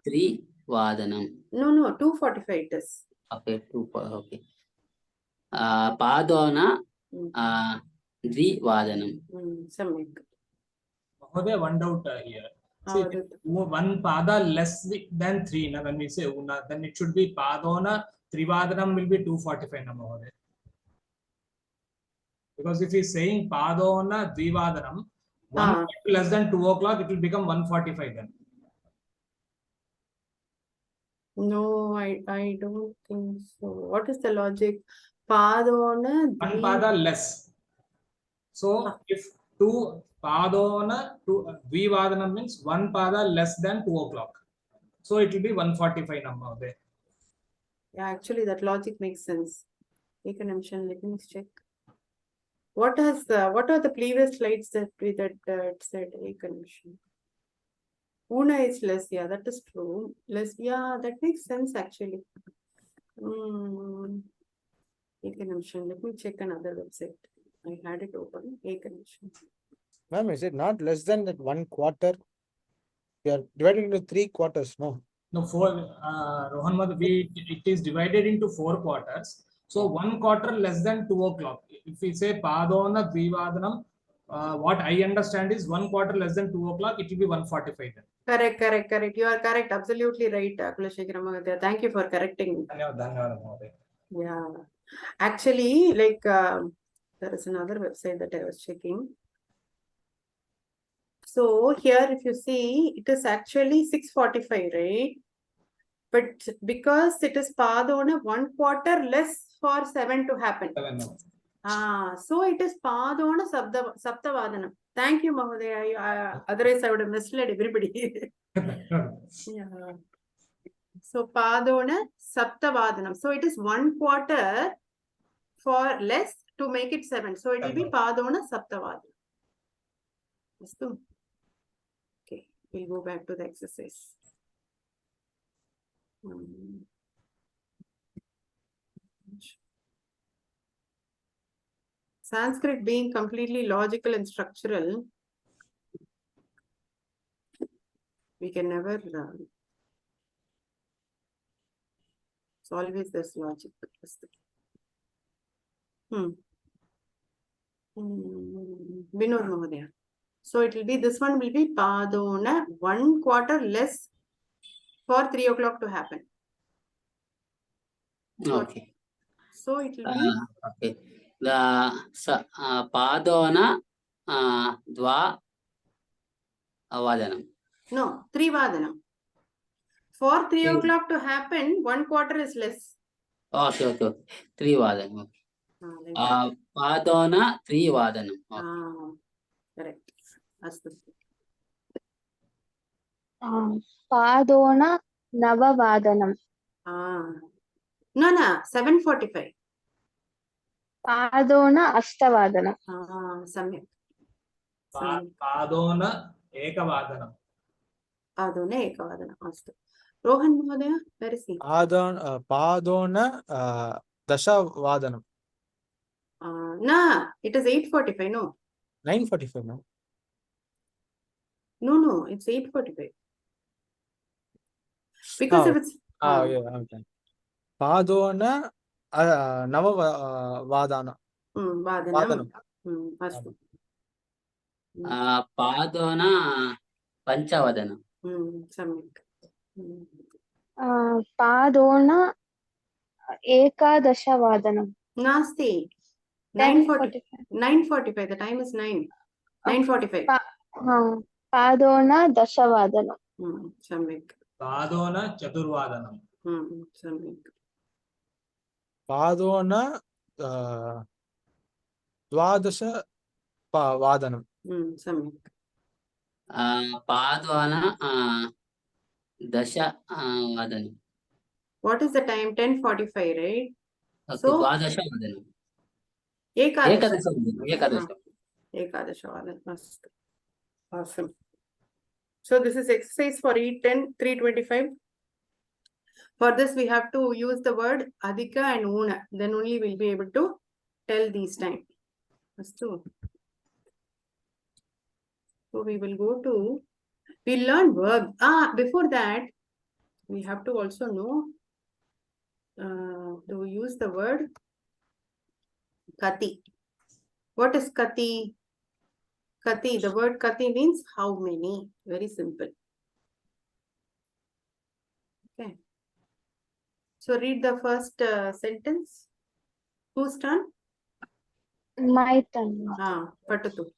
3 Vadanam. No, 245 it is. Okay, 2. Okay. Padona 3 Vadanam. Samyak. Mahodaya, one doubt here. See, one pada less than 3, when we say Una, then it should be Padona Trivadanam will be 245 na Mahodaya. Because if he's saying Padona Dvivadanam, 1 less than 2 o'clock, it will become 145 then. No, I don't think so. What is the logic? Padona. One pada less. So if 2 Padona to Dvivadanam means 1 pada less than 2 o'clock. So it will be 145 number there. Yeah, actually that logic makes sense. Take an option. Let me check. What are the previous slides that said a condition? Una is less, yeah, that is true. Less, yeah, that makes sense actually. Take an option. Let me check another website. I had it open. A condition. Ma'am, is it not less than that 1 quarter? We are divided into 3 quarters, no? No, 4, Rohan, it is divided into 4 quarters. So 1 quarter less than 2 o'clock. If we say Padona Dvivadanam, what I understand is 1 quarter less than 2 o'clock, it will be 1:45 then. Correct. You are correct. Absolutely right, Kulashekara Mahathir. Thank you for correcting me. Dhanyawad, Mahoday. Yeah. Actually, like, there is another website that I was checking. So here, if you see, it is actually 6:45, right? But because it is Padona, 1 quarter less for 7 to happen. 7 now. So it is Padona Saptavadanam. Thank you, Mahodaya. Otherwise, I would have misled everybody. Yeah. So Padona Saptavadanam. So it is 1 quarter for less to make it 7. So it will be Padona Saptavadanam. Okay, we'll go back to the exercise. Sanskrit being completely logical and structural, we can never, it's always this logic. Vinod Mahodaya. So it will be, this one will be Padona, 1 quarter less for 3 o'clock to happen. Okay. So it will be Okay. The Padona Dva Vadanam. no 3 Vadanam. For 3 o'clock to happen, 1 quarter is less. Okay. 3 Vadanam. Like that. Padona 3 Vadanam. Correct. Astu. Padona Navavadanam. No, 7:45. Padona Ashtavadanam. Samyak. Padona Ekavadanam. Padona Ekavadanam. Astu. Rohan Mahodaya, where is he? Padona Dashavadanam. No, it is 8:45. No. 9:45 no? No, it's 8:45. Because if it's yeah, okay. Padona Navavadana. Vadanam. Astu. Padona Panchavadanam. Samyak. Padona Ekadashavadanam. Nasti. 9:45. The time is 9. 9:45. Padona Dashavadanam. Samyak. Padona Chaturvadanam. Samyak. Padona Dwadasha Vadanam. Samyak. Padona Dasha Vadanam. What is the time? 10:45, right? Okay, So Dwadasha Vadanam. Ekadasha. Ekadasha Vadanam. Awesome. So this is exercise for E10 325. For this, we have to use the word Adhika and Una. Then only we'll be able to tell these time. So we will go to, we'll learn verb. Before that, we have to also know to use the word Kati. What is Kati? Kati, the word Kati means how many. Very simple. Okay. So read the first sentence. Whose turn? My turn. Patatu.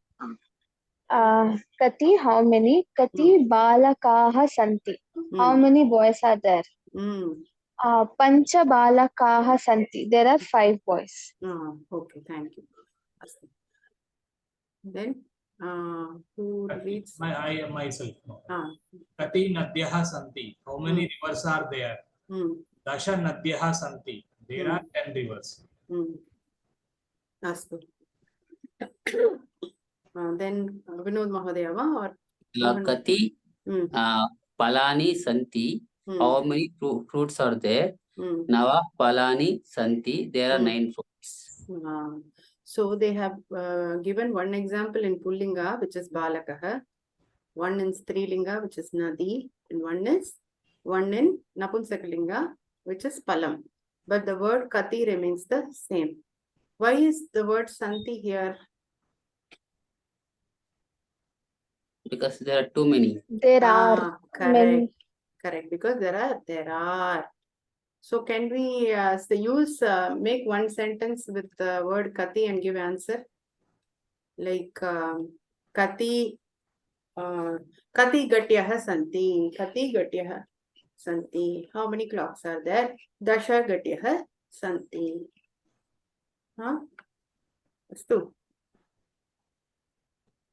Kati, how many? Kati balakaha santi. How many boys are there? Pancha balakaha santi. There are 5 boys. Okay, thank you. Then who reads? Myself. Kati Nadyaha Santi. How many rivers are there? Dasha Nadyaha Santi. There are 10 rivers. Astu. Then Vinod Mahodaya or Kati Palani Santi. How many fruits are there? Nava Palani Santi. There are 9 fruits. So they have given one example in Pullinga, which is Balakaha, one in Strilinga, which is Nadi, and one in Napunsakalinga, which is Palam. But the word Kati remains the same. Why is the word Santi here? Because there are too many. There are Correct. many. Correct. Because there are. So can we make one sentence with the word kati and give answer? Like kati gatyah santi. Kati gatyah santi. How many clocks are there? Dasha gatyah santi. Huh? Astu.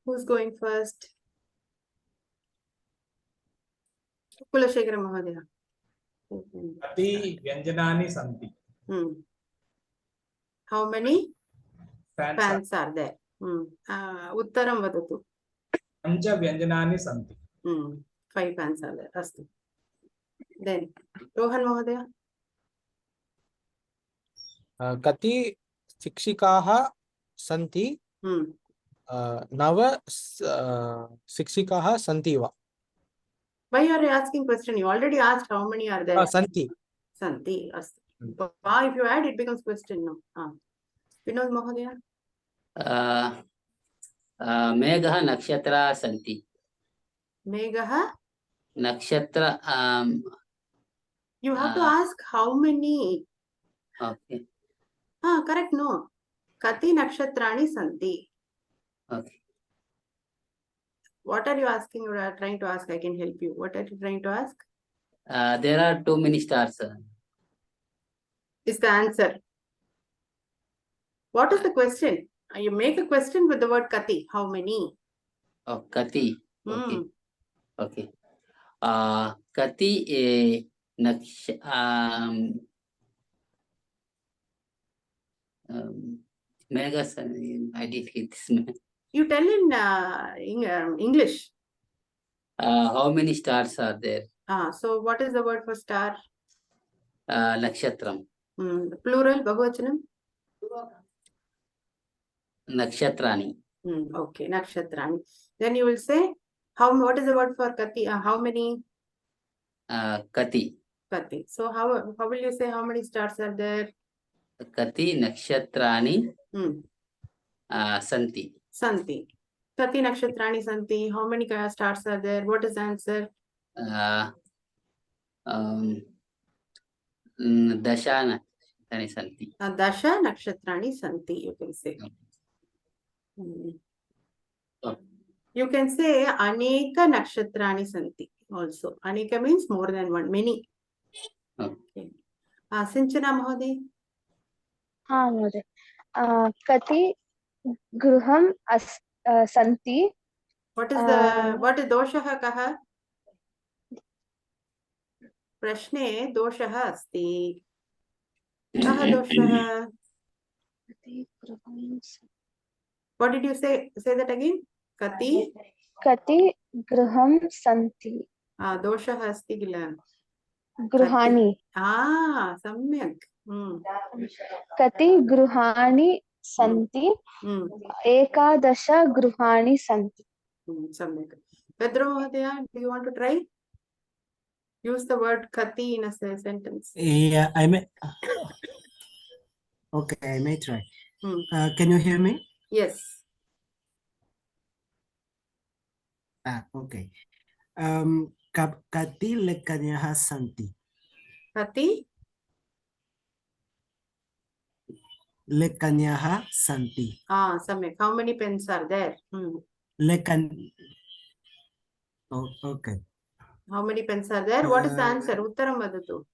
Who's going first? Kulashekara Mahodaya. Kati Vyanjanani Santi. How many Fans are there? Uttaram vadatu. Pancha Vyanjanani Santi. 5 fans are there. Astu. Then, Rohan Mahodaya. कति शिक्षिकाः सन्ति नव शिक्षिकाः सन्ति वा Why are you asking question? You already asked how many are there. सन्ति Santi. Astu. If you add, it becomes question. No. Vinod Mahodaya. Megha nakshatra santi. Megha. Nakshatra. You have to ask how many. Okay. Correct. No. Kati nakshatrani santi. Okay. What are you asking? You are trying to ask. I can help you. What are you trying to ask? There are too many stars. Is the answer. What is the question? You make a question with the word kati. How many? Oh, kati. Okay. Okay. Kati mega I did get this. You tell in English. How many stars are there? So what is the word for star? Nakshatram. Plural, Bahuvachanam? Nakshatrani. Okay, nakshatrani. Then you will say, what is the word for kati? How many? Kati. Kati. So how will you say how many stars are there? Kati nakshatrani santi. Santi. Kati nakshatrani santi. How many stars are there? What is the answer? Dasha nakshatrani santi. Dasha nakshatrani santi, you can say. You can say aneka nakshatrani santi also. Aneka means more than one, many. Okay. Sinchana Mahodaya. Mahodaya. Kati gruham santi. What is doshaha kaha? Prashne doshaha asti. Kaha doshaha? What did you say? Say that again. Kati gruham santi. Doshaha asti gila. Gruhani. Samyak. Kati gruhani santi. Ekadasha gruhani santi. Samyak. Pedro Mahodaya, do you want to try? Use the word kati in a sentence. Yeah, I may. Okay, I may try. Can you hear me? Yes. Okay. Kati lekanyaha santi. Kati Lekanyaha santi. Samyak. How many pens are there? Lekan. Oh, okay. How many pens are there? What is the answer? Uttaram vadatu.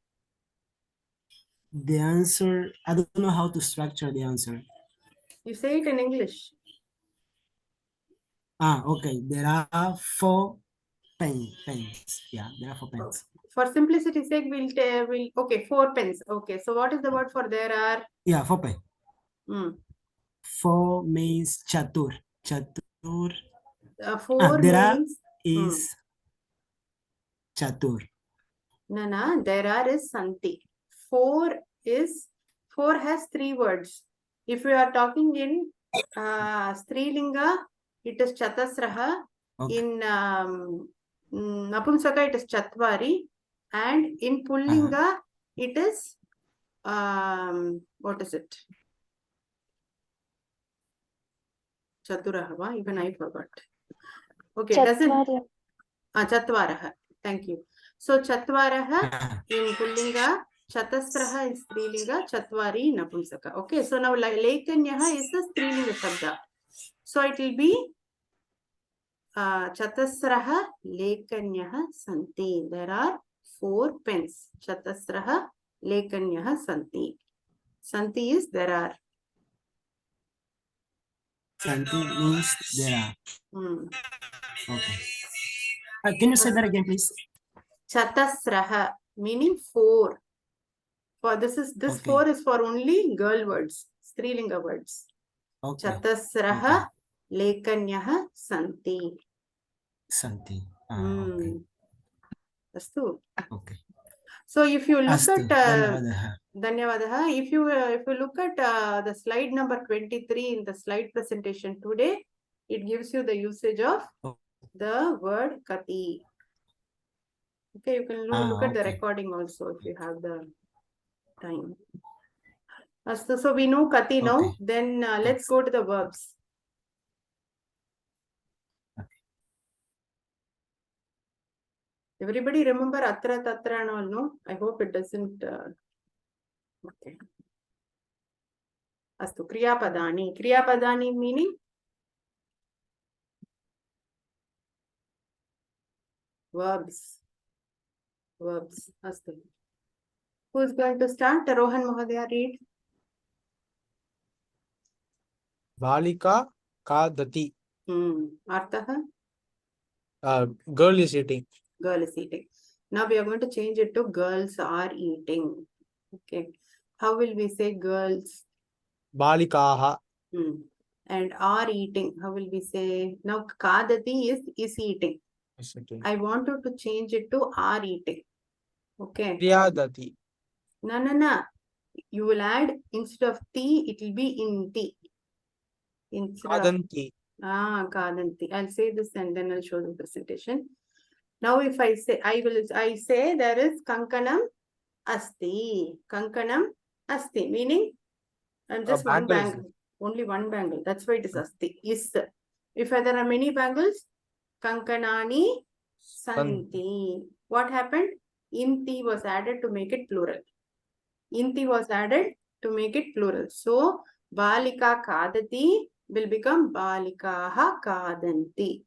The answer, I don't know how to structure the answer. You say it in English. Okay. There are 4 pens. Yeah, there are 4 pens. For simplicity's sake, okay, 4 pens. Okay, so what is the word for there are? Yeah, 4 pens. 4 means chatur. Chatur. 4 means is chatur. No, there are is santi. 4 has 3 words. If we are talking in Strilinga, it is chatasraha. Okay. In Napumsaka, it is chatvari. And in Pullinga, it is what is it? Chaturahava, even I forgot. Okay, doesn't. Chatvarah. Chatvarah. Thank you. So Chatvarah Ah, in Pullinga, Chatasraha in Strilinga, Chatvari in Napumsaka. Okay, so now Lekanyaha is a Strilinga Shabda. So it will be Chatasraha Lekanyaha Santi. There are 4 pens. Chatasraha Lekanyaha Santi. Santi is there are. something means there are. Hmm. Okay. Can you say that again, please? Chatasraha meaning 4. For this Okay. 4 is for only girl words, Strilinga words. Okay. Chatasraha Lekanyaha Santi. Santi. Okay. Hmm. Astu. Okay. So if you look Astu. at Dhanyavadaha. Dhanyavadaha, if you look at the slide number 23 in the slide presentation today, it gives you the usage of the word kati. Okay, you can look at the Okay. recording also if you have the time. Astu, so we know kati now. Okay. Then let's go to the verbs. Everybody remember atra, tatra and all, no? I hope it doesn't. Okay. Astu, kriyapadani. Kriyapadani meaning? Verbs. Verbs. Astu. Who is going to start? Rohan Mahodaya, read. Balika Kadati. Arthaha? Girl is eating. Girl is eating. Now we are going to change it to girls are eating. Okay. How will we say girls? Balikaha. And are eating. How will we say? Now Kadati is eating. Is eating. I want you to change it to are eating. Okay. Priyadati. No. You will add instead of ti, it will be in ti. Instead Kadanti. of Kadanti. I'll say this and then I'll show the presentation. Now if I say there is Kankanam Asti. Kankanam Asti. Meaning I'm just one bangle is bangle. Only one bangle. That's why it is Asti. Is. If there are many bangles, Kankanani Santi. What happened? Inti was added to make it plural. Inti was added to make it plural. So, Balika Kadati will become Balikaha Kadanti.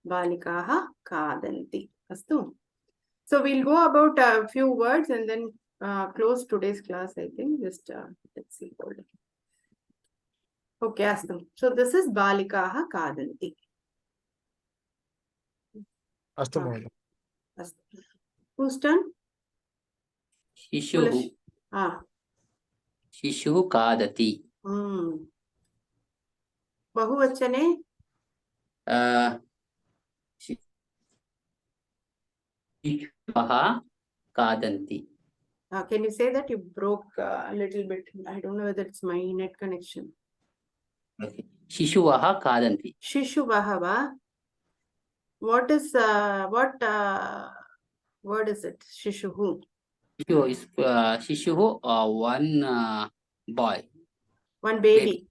Balikaha Kadanti. Astu. So, we'll go about a few words and then close today's class, I think. Just let's see. Okay, Astu. So, this is Balikaha Kadanti. Astu Mahodaya. Astu. Whose turn? Shishuhu. Shishuhu kadati. Bahuvachane? Shishuvaha kadanti. Can you say that? You broke a little bit. I don't know whether it's my net connection. Okay. Shishuvaha kadanti. Shishuvahava. What is what word is it? Shishuhu. Shishuhu is Shishuhu one boy. One baby.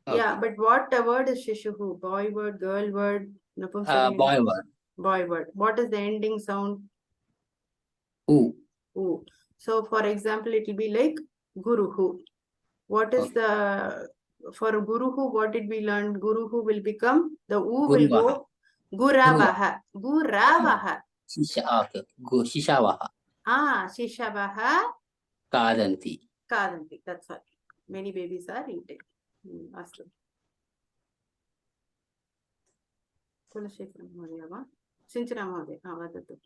Okay. Yeah, but what word is Shishuhu? Boy word, girl word, Napumsakling? Boy word. Boy word. What is the ending sound? Who? Ooh. So for example, it will be like Guruhu. What is the for Guruhu? What did we learn? Guruhu will become the U will go Guravaha. Guravaha. Okay. Shishavaha. Shishavaha. Kadanti. Kadanti. That's all. Many babies are eating. Astu. Kulashekharam Mahodaya va? Sinchana Mahodaya. Vadatu.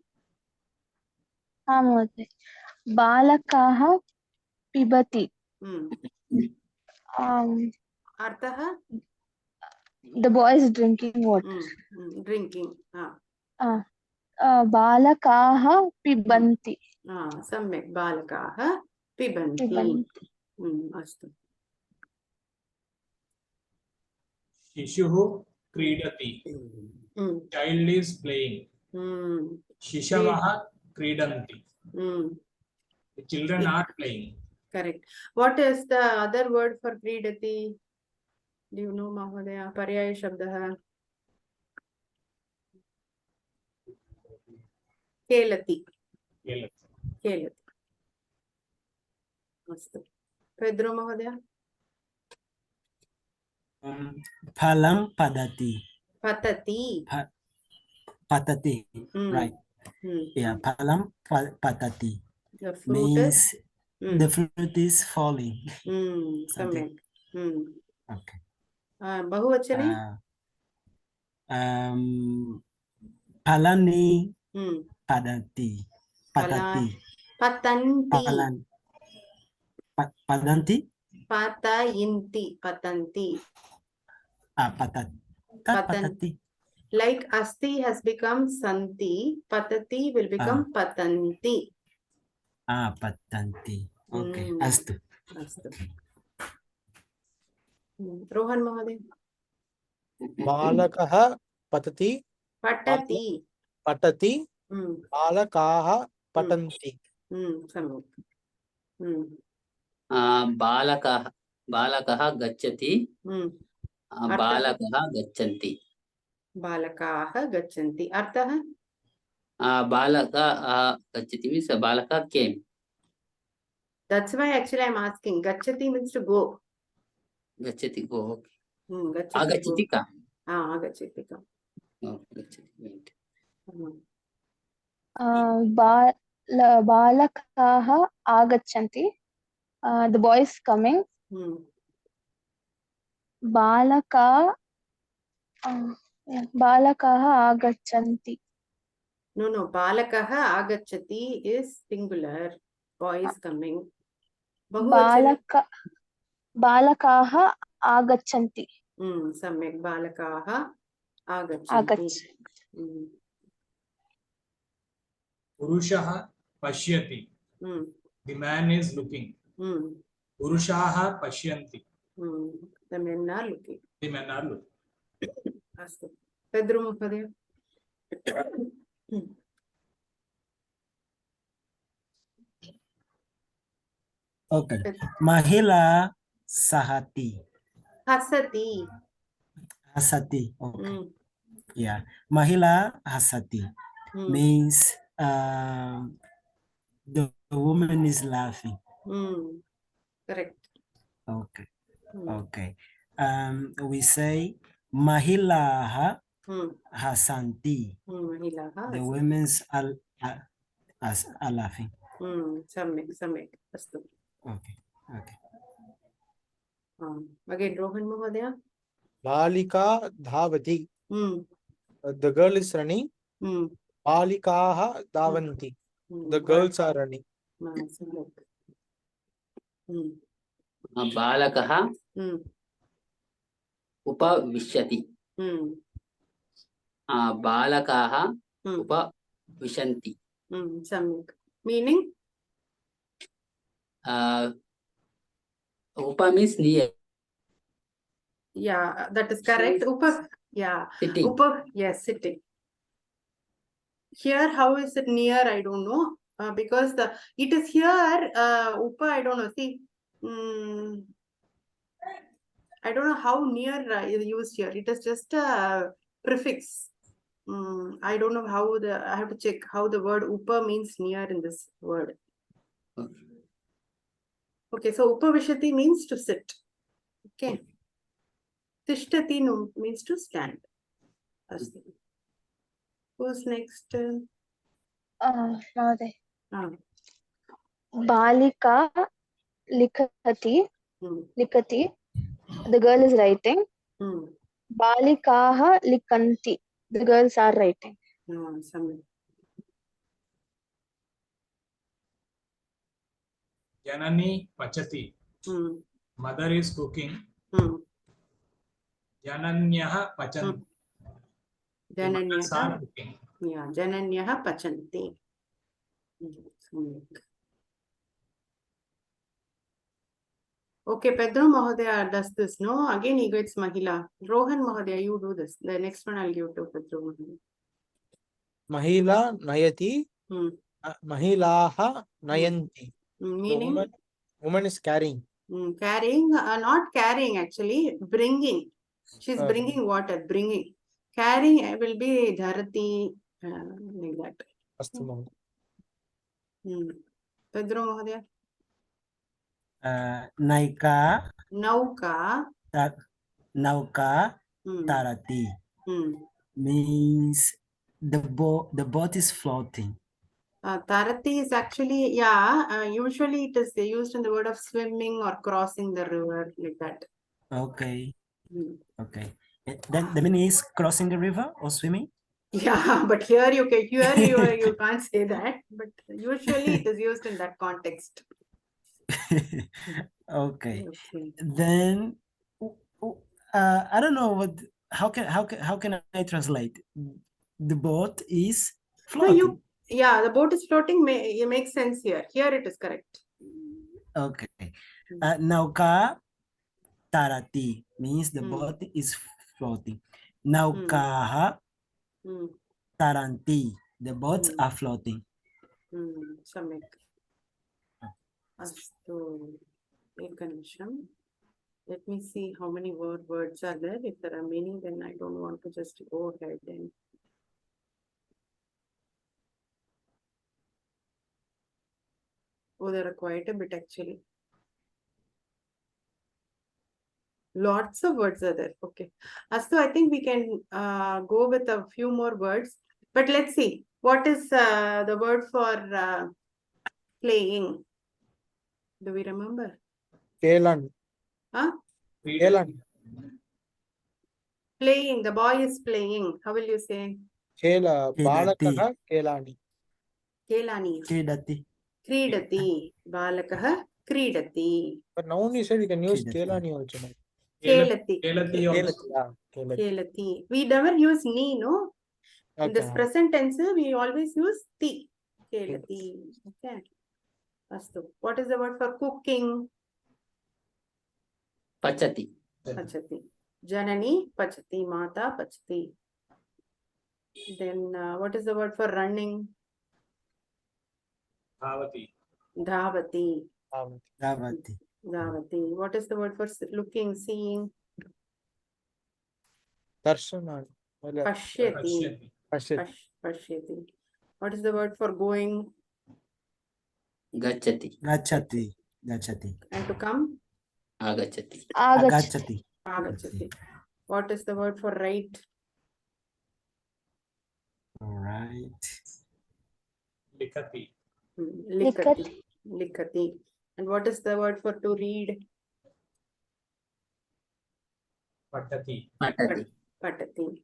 Mहोदय. Balakaha pibati. Arthaha? The boy is drinking water. Drinking. Balakaha pibanti. Samyak. Balakaha pibanti. Pibanti. Astu. Shishuhu kridati. Child is playing. Shishavaha kridanti. The children are playing. Correct. What is the other word for kridati? Do you know, Mahodaya? Paryaya Shabdaha. Kelati. Kelati. Kelati. Astu. Pedro Mahodaya. Phalam padati. Patati. Patati. Right. Yeah. Phalam patati. The fruit Means is the fruit is falling. Something. Okay. Bahuvachane? Palani padati. Patati. Patanti. Padanti? Patayinti. Patanti. Patati. Like asti has become santi, patati will become patanti. Patanti. Okay. Astu. Rohan Mahoday. Balakaha patati. Patati. Patati. Balakaha patanti. Samyak. बालकः गच्छति बालकः गच्छन्ति Balakaha gachanti. Artha? बालकः गच्छति means बालकः came. That's why actually I'm asking. Gachati means to go. गच्छति go. Gachati आगच्छति का? agachati ka. गच्छति. Balakaha agachanti. The boy is coming. Balakaha agachanti. No. Balakaha agachati is singular. Boy is coming. Balakaha agachanti. Samyak. Balakaha agachanti. Purushaha pashyati. The man is looking. Purushaha pashyanti. The men are looking. The men are looking. Astu. Pedro Mahodaya. Okay. Mahila sahati. Hasati. Hasati. Okay. Yeah. Mahila hasati. Means the woman is laughing. Correct. Okay. Okay. We say Mahilaha hasanti. Mahilaha. The women's are laughing. Samyak. Astu. Okay. Again, Rohan Mahodaya. Balika dhavati. The girl is running. Balikaha dhavanti. The girls are running. बालकः उपविशति बालकाः उपविशन्ति. Samyak. Meaning? Upa means near. Yeah, that is correct. Upa. Yeah. Sitting. Upa. Yes, sitting. Here, how is it near? I don't know. Because it is here. Upa, I don't know. See, I don't know how near is used here. It is just a prefix. I don't know how I have to check how the word upa means near in this word. Okay, so upavishati means to sit. Okay. Tishtati means to stand. Who's next? Balika likati. The girl is writing. Balikaha likanti. The girls are writing. Janani pachati. Mother is cooking. Jananyaha pachanti. Mothers are cooking. Yeah, Jananyaha pachanti. Okay, Pedro Mahodaya does this, no? Again, he gets Mahila. Rohan Mahodaya, you do this. The next one I'll give to Pedro Mahodaya. Mahila nayati. Mahilaha nayanti. Meaning? The woman is carrying. Carrying, not carrying actually, bringing. She's bringing water, bringing. Carrying will be dharati, like that. अस्तु महोदय। Pedro Mahodaya. Naika Nauka. Nauka Tarati means the boat is floating. Tarati is actually, usually it is used in the word of swimming or crossing the river, like that. Okay. Okay. Then the meaning is crossing the river or swimming? Yeah, but here you can't say that. But usually it is used in that context. Okay. Okay. Then I don't know how can I translate? The boat is No, floating. the boat is floating. It makes sense here. Here it is correct. Okay. Nauka Tarati means the boat is floating. Naukaha Taranti, the boats are floating. Samyak. Astu. Ekanisham. Let me see how many words are there. If there are many, then I don't want to just go ahead and. Oh, there are quite a bit actually. Lots of words are there. Okay. Astu, I think we can go with a few more words. But let's see. What is the word for playing? Do we remember? Kelan. Huh? Kelan. Playing. The boy is playing. How will you say? Kela. Balakaha Kelani. Kelani. Kridati. Kridati. Balakaha Kridati. But now you said you can use Kelani also. Kelati. Kelati also. Kelati. We never use ni, no? In this present tense, we always use ti. Kelati. Okay. Astu. What is the word for cooking? Pachati. Pachati. Janani Pachati. Mata Pachati. Then what is the word for running? Bhavati. Dhavati. Dhavati. Dhavati. What is the word for looking, seeing? Darshana. Pashyati. Pashyati. What is the word for going? Gachati. Gachati. Gachati. And to come? Agachati. Agachati. Agachati. What is the word for right? All right. Likati. Likati. Likati. And what is the word for to read? Patati. Patati. Patati.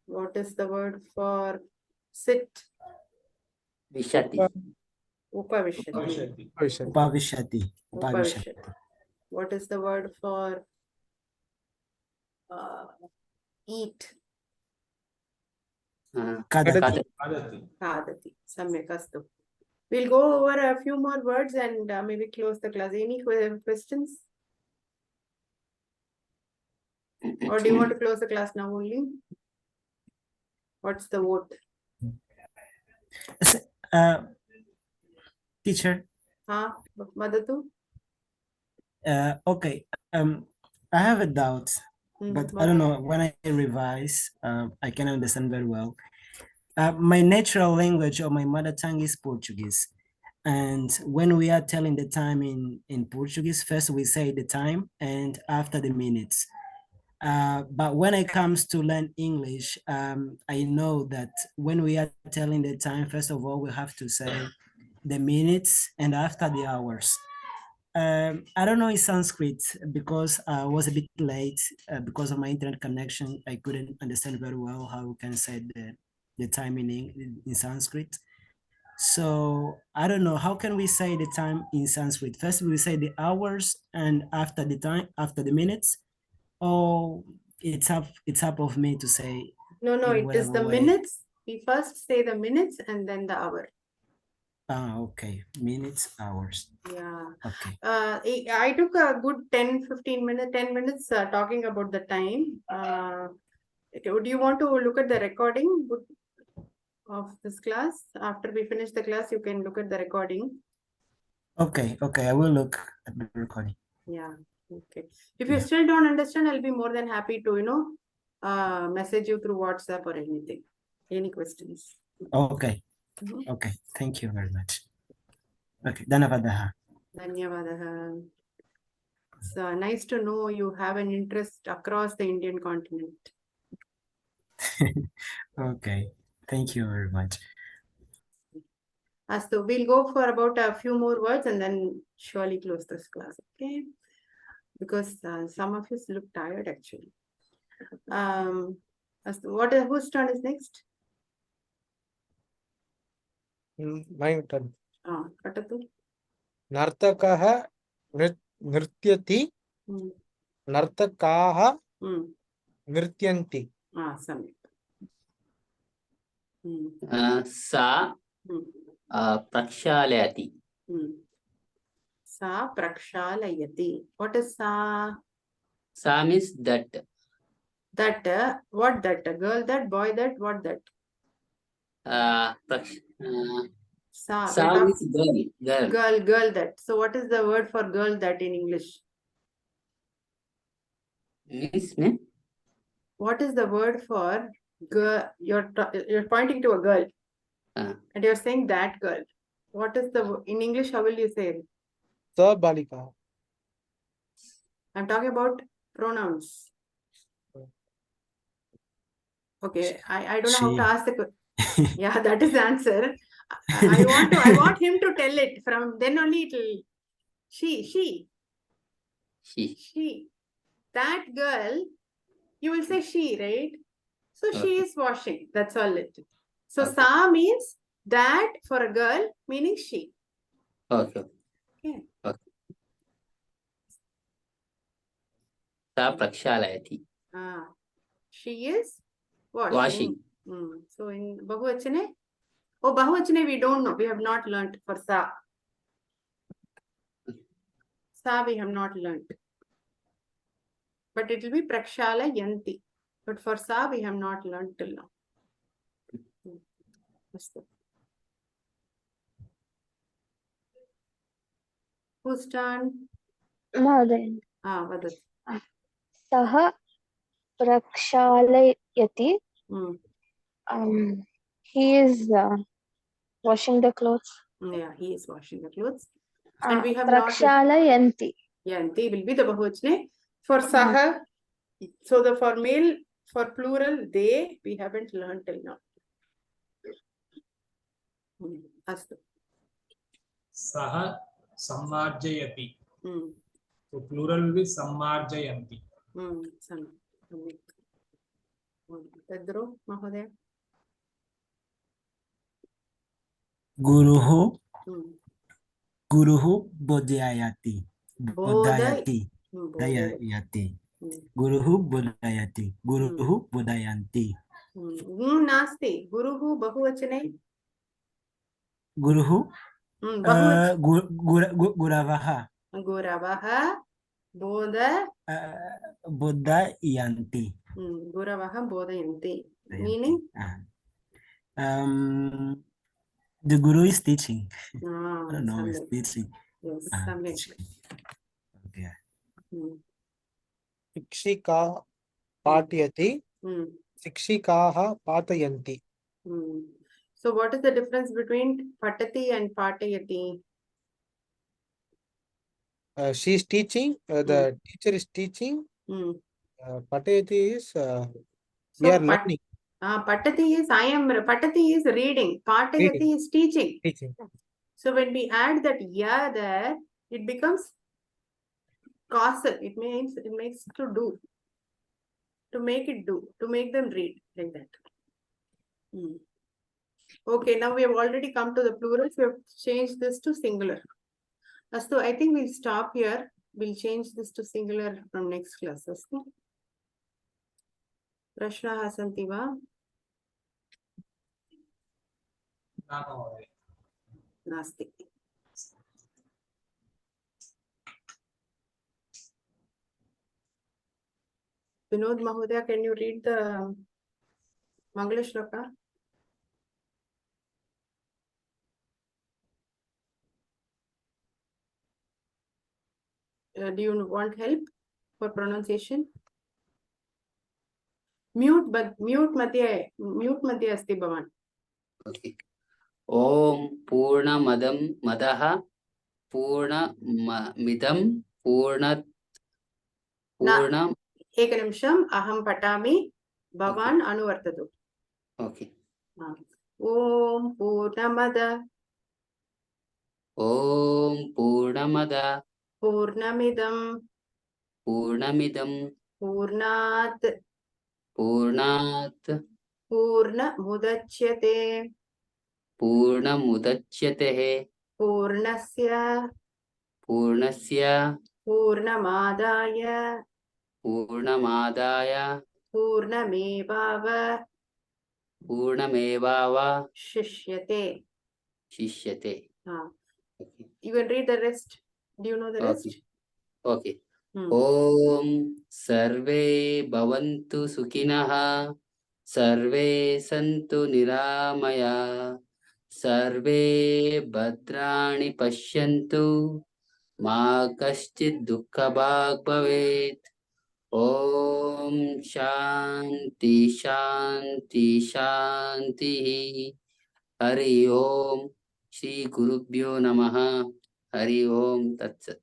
What is the word for sit? Vishati. Upavishati. Upavishati. Upavishati. What is the word for eat? Kadati. Kadati. Samyak astu. We'll go over a few more words and maybe close the class. Any questions? Or do you want to close the class now only? What's the vote? Teacher. Madatu? Okay. I have a doubt, but I don't know. When I revise, I can understand very well. My natural language or my mother tongue is Portuguese. And when we are telling the time in Portuguese, first we say the time and after the minutes. But when it comes to learn English, I know that when we are telling the time, first of all, we have to say the minutes and after the hours. I don't know in Sanskrit because I was a bit late because of my internet connection. I couldn't understand very well how we can say the time in Sanskrit. So I don't know, how can we say the time in Sanskrit? First we say the hours and after the time, after the minutes, or it's up of me to say? No, it is the minutes. We first say the minutes and then the hour. Okay. Minutes, hours. Yeah. Okay. I took a good 10 minutes talking about the time. Do you want to look at the recording of this class? After we finish the class, you can look at the recording. Okay, I will look at the recording. Yeah, okay. If you still don't understand, I'll be more than happy to, message you through WhatsApp or anything. Any questions? Okay. Okay, thank you very much. Okay, Dhanavadaha. Dhanyavadaha. It's nice to know you have an interest across the Indian continent. Okay, thank you very much. So we'll go for about a few more words and then surely close this class, okay? Because some of you look tired actually. Whose turn is next? My turn. Katatu. Nartakaha nrityati. Nartakaha nrityanti. Samyak. Sa prakshalayati. Sa prakshalayati. What is sa? Sa means that. That, what that? Girl that, boy that, what that? Sa. Sa means girl. Girl that. So what is the word for girl that in English? Means me? What is the word for girl? You're pointing to a girl. And you're saying that girl. What is the, in English, how will you say it? Sa balika. I'm talking about pronouns. Okay, I don't know how to ask the question. Yeah, that is the answer. I want him to tell it from then only it'll she. That girl, you will say she, right? So she is washing. That's all it. So sa means that for a girl, meaning she. Okay. Sa prakshalayati. She is Washing. So in Bahuvachane? Oh, Bahuvachane we don't know. We have not learnt for sa. Sa we have not learnt. But it will be prakshala yanti. But for sa we have not learnt till now. Whose turn? Mahoday. Vadat. Saha prakshalayati. He is washing the clothes. Yeah, he is washing the clothes. And we have Prakshalayanti. Yanti will be the Bahuvachane. For Saha, so the for male, for plural, they, we haven't learned till now. Astu. Saha sammarjayati. So plural will be sammarjayanti. Tadro, Mahodaya. Guruhu bodhayati. Bodhayati. Guruhu bodhayati. Guruhu bodhayanti. Nasti. Guruhu Bahuvachane. Guruhu Guravaha. Guravaha Bodha Bodhayanti. Guravaha Bodhayanti. Meaning? The guru is teaching. I don't know, Samyak. is teaching. Yes, Teaching. Okay. Shikshika patiyati. Shikshikaha patayanti. So what is the difference between patati and patayati? She is teaching. The teacher is teaching. Patayati is we are learning. Patati is reading. Patayati is teaching. So when we add that ya there, it becomes causal. It makes to do. To make it do. To make them read like that. Okay, now we have already come to the plurals. We have changed this to singular. So I think we'll stop here. We'll change this to singular from next class. Prashna Santi va? Nasti. Vinod Mahodaya, can you read the Mangala Shloka? Do you want help for pronunciation? Mute madhye asti bhavan. Okay. Om Purnamadam Madaha Midam Purnat Purna. एकनिमिषम् अहं पठामि भवान् अनुवर्ततु. Okay. ॐ पूर्णमद Om Purnamada पूर्णमिदं Purnamidam पूर्णात् Purnat पूर्णमुदच्यते Purnamudachyate पूर्णस्य Purnasya पूर्णमादाय Purnamadaya पूर्णमेवाव Purnamevava शिष्यते. Shishyate. Okay. You can read the rest. Do you know the rest? Okay. Om Sarve Bhavantu Sukinaha Sarve Santu Niramaya Sarve Bhadrani Pashyantu Ma Kaschid Dukkha Bhag Bhavet. Om Shanti Shanti Shanti. Hari Om Shri Gurubhyo Namaha. Hari Om Tat Sat.